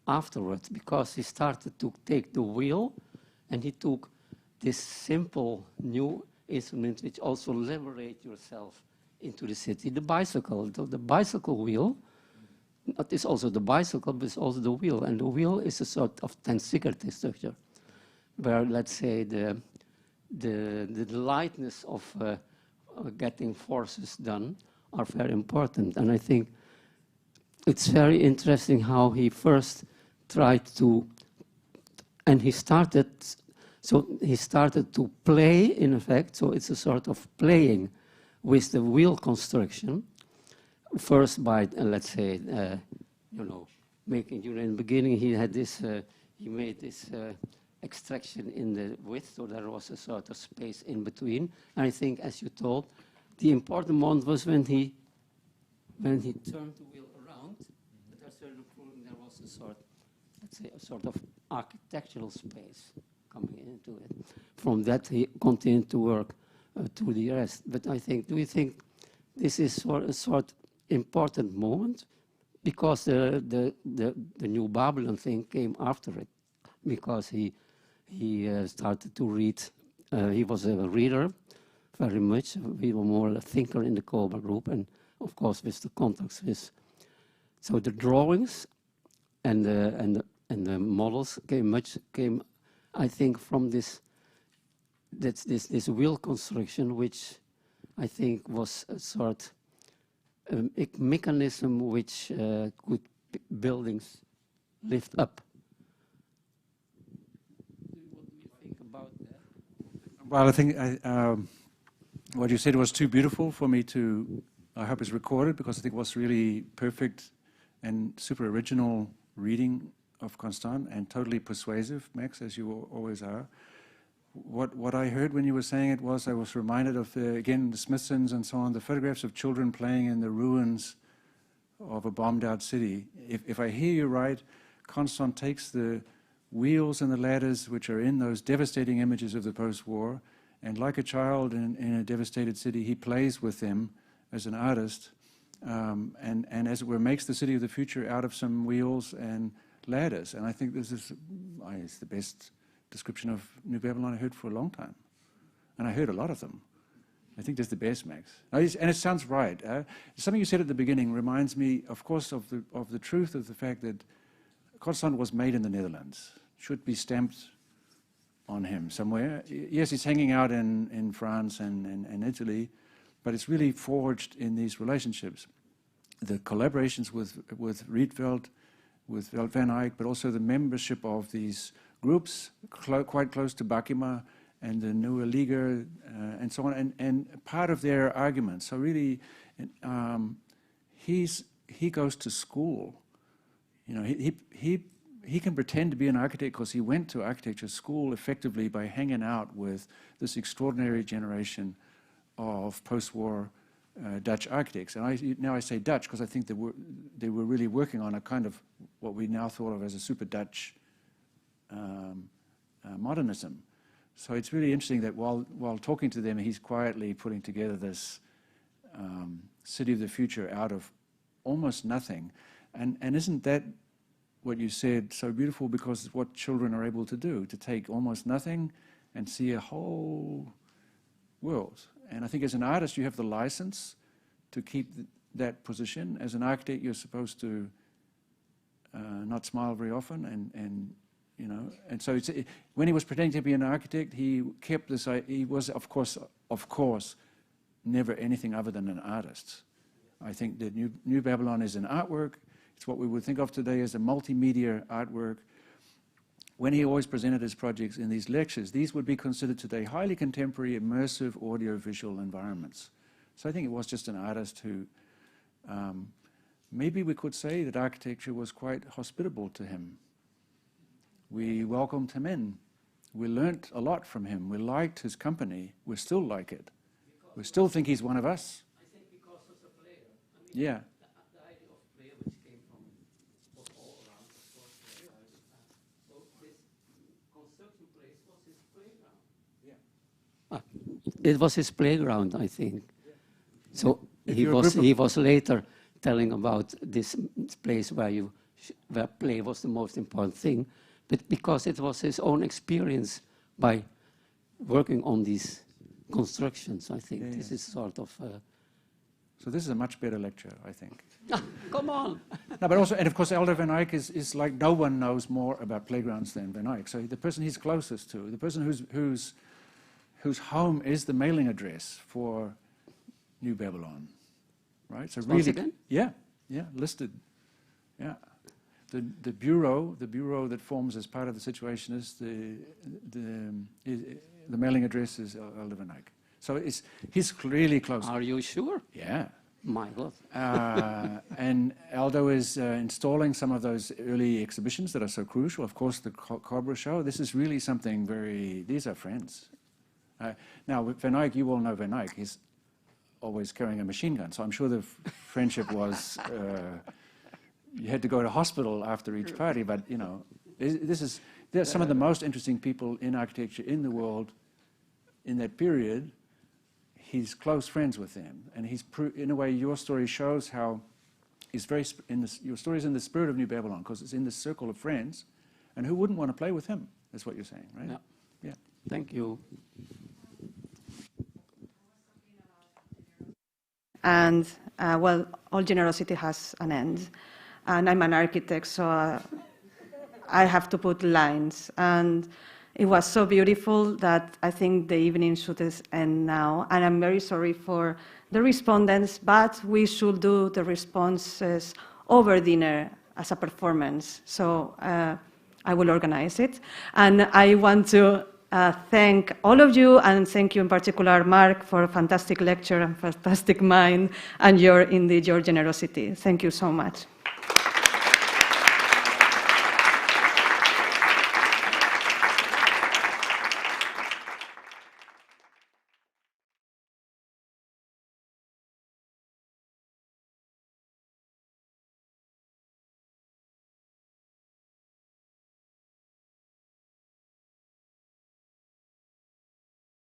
afterwards, because he started to take the wheel and he took this simple new instrument which also liberate yourself into the city, the bicycle. The bicycle wheel, it is also the bicycle, but it's also the wheel. And the wheel is a sort of tensegrity structure, where, let's say, the lightness of getting forces done are very important. And I think it's very interesting how he first tried to, and he started to play, in effect, so it's a sort of playing with the wheel construction, first by, let's say, making, in the beginning he had this, he made this extraction in the width, so there was a sort of space in between. And I think, as you told, the important moment was when he turned the wheel around, but there was a sort, let's say, a sort of architectural space coming into it. From that, he continued to work to the rest. But I think, do you think this is a sort important moment? Because the New Babylon thing came after it, because he started to read. He was a reader very much. We were more a thinker in the Cobra group, and of course with the contacts with. So the drawings and the models came, I think, from this wheel construction, which I think was a sort of mechanism which could buildings lift up. What do you think about that? Well, I think what you said was too beautiful for me to, I hope it's recorded, because I think it was really perfect and super original reading of Constant, and totally persuasive, Max, as you always are. What I heard when you were saying it was, I was reminded of, again, the Smithsons and so on, the photographs of children playing in the ruins of a bombed out city. If I hear you right, Constant takes the wheels and the ladders which are in those devastating images of the post-war, and like a child in a devastated city, he plays with them as an artist, and as it were, makes the city of the future out of some wheels and ladders. And I think this is it's the best description of New Babylon I heard for a long time. And I heard a lot of them. I think that's the best, Max. And it sounds right. Something you said at the beginning reminds me, of course, of the truth of the fact that Constant was made in the Netherlands. Should be stamped on him somewhere. Yes, he's hanging out in France and Italy, but it's really forged in these relationships. The collaborations with Rietveld, with Van Eyck, but also the membership of these groups quite close to Bakima and the Nieuwe Liga and so on, and part of their argument. So really, he goes to school. You know, he can pretend to be an architect because he went to architecture school effectively by hanging out with this extraordinary generation of post-war Dutch architects. And now I say Dutch because I think they were really working on a kind of what we now thought of as a super Dutch modernism. So it's really interesting that while talking to them, he's quietly putting together this city of the future out of almost nothing. And isn't that what you said so beautiful? Because it's what children are able to do, to take almost nothing and see a whole world. And I think as an artist, you have the license to keep that position. As an architect, you're supposed to not smile very often, and you know. And so when he was pretending to be an architect, he kept this. He was, of course, never anything other than an artist. I think that New Babylon is an artwork. It's what we would think of today as a multimedia artwork. when he always presented his projects in these lectures, these would be considered today highly contemporary, immersive audio-visual environments. So I think it was just an artist who, maybe we could say that architecture was quite hospitable to him. We welcomed him in. We learnt a lot from him. We liked his company. We still like it. We still think he's one of us. I think because of the player. I mean, Yeah. The idea of player which came from was all around, of course. So this construction place was his playground. Yeah. It was his playground, I think. So he was later telling about this place where where play was the most important thing, but because it was his own experience by working on these constructions, I think this is sort of. So this is a much better lecture, I think. Come on. No, but also, and of course, Elder Van Eyck is like no one knows more about playgrounds than Van Eyck. So the person he's closest to, the person whose home is the mailing address for New Babylon, right? So Once again? yeah, listed, yeah. The bureau that forms as part of the situation is the mailing address is Elder Van Eyck. So he's really close. Are you sure? Yeah. My God. And Aldo is installing some of those early exhibitions that are so crucial. Of course, the Cobra Show. This is really something these are friends. Now, with Van Eyck, you all know Van Eyck. He's always carrying a machine gun. So I'm sure the friendship was, you had to go to hospital after each party. But, you know, they're some of the most interesting people in architecture in the world in that period. He's close friends with them, and in a way, your story shows how he's your story is in the spirit of New Babylon, because it's in this circle of friends, and who wouldn't want to play with him? That's what you're saying, right? Yeah. Yeah. Thank you. And, well, all generosity has an end. And I'm an architect, so I have to put lines. And it was so beautiful that I think the evening should end now. And I'm very sorry for the respondents, but we should do the responses over dinner as a performance. So I will organize it. And I want to thank all of you, and thank you in particular, Mark, for a fantastic lecture and fantastic mind, and your generosity. Thank you so much.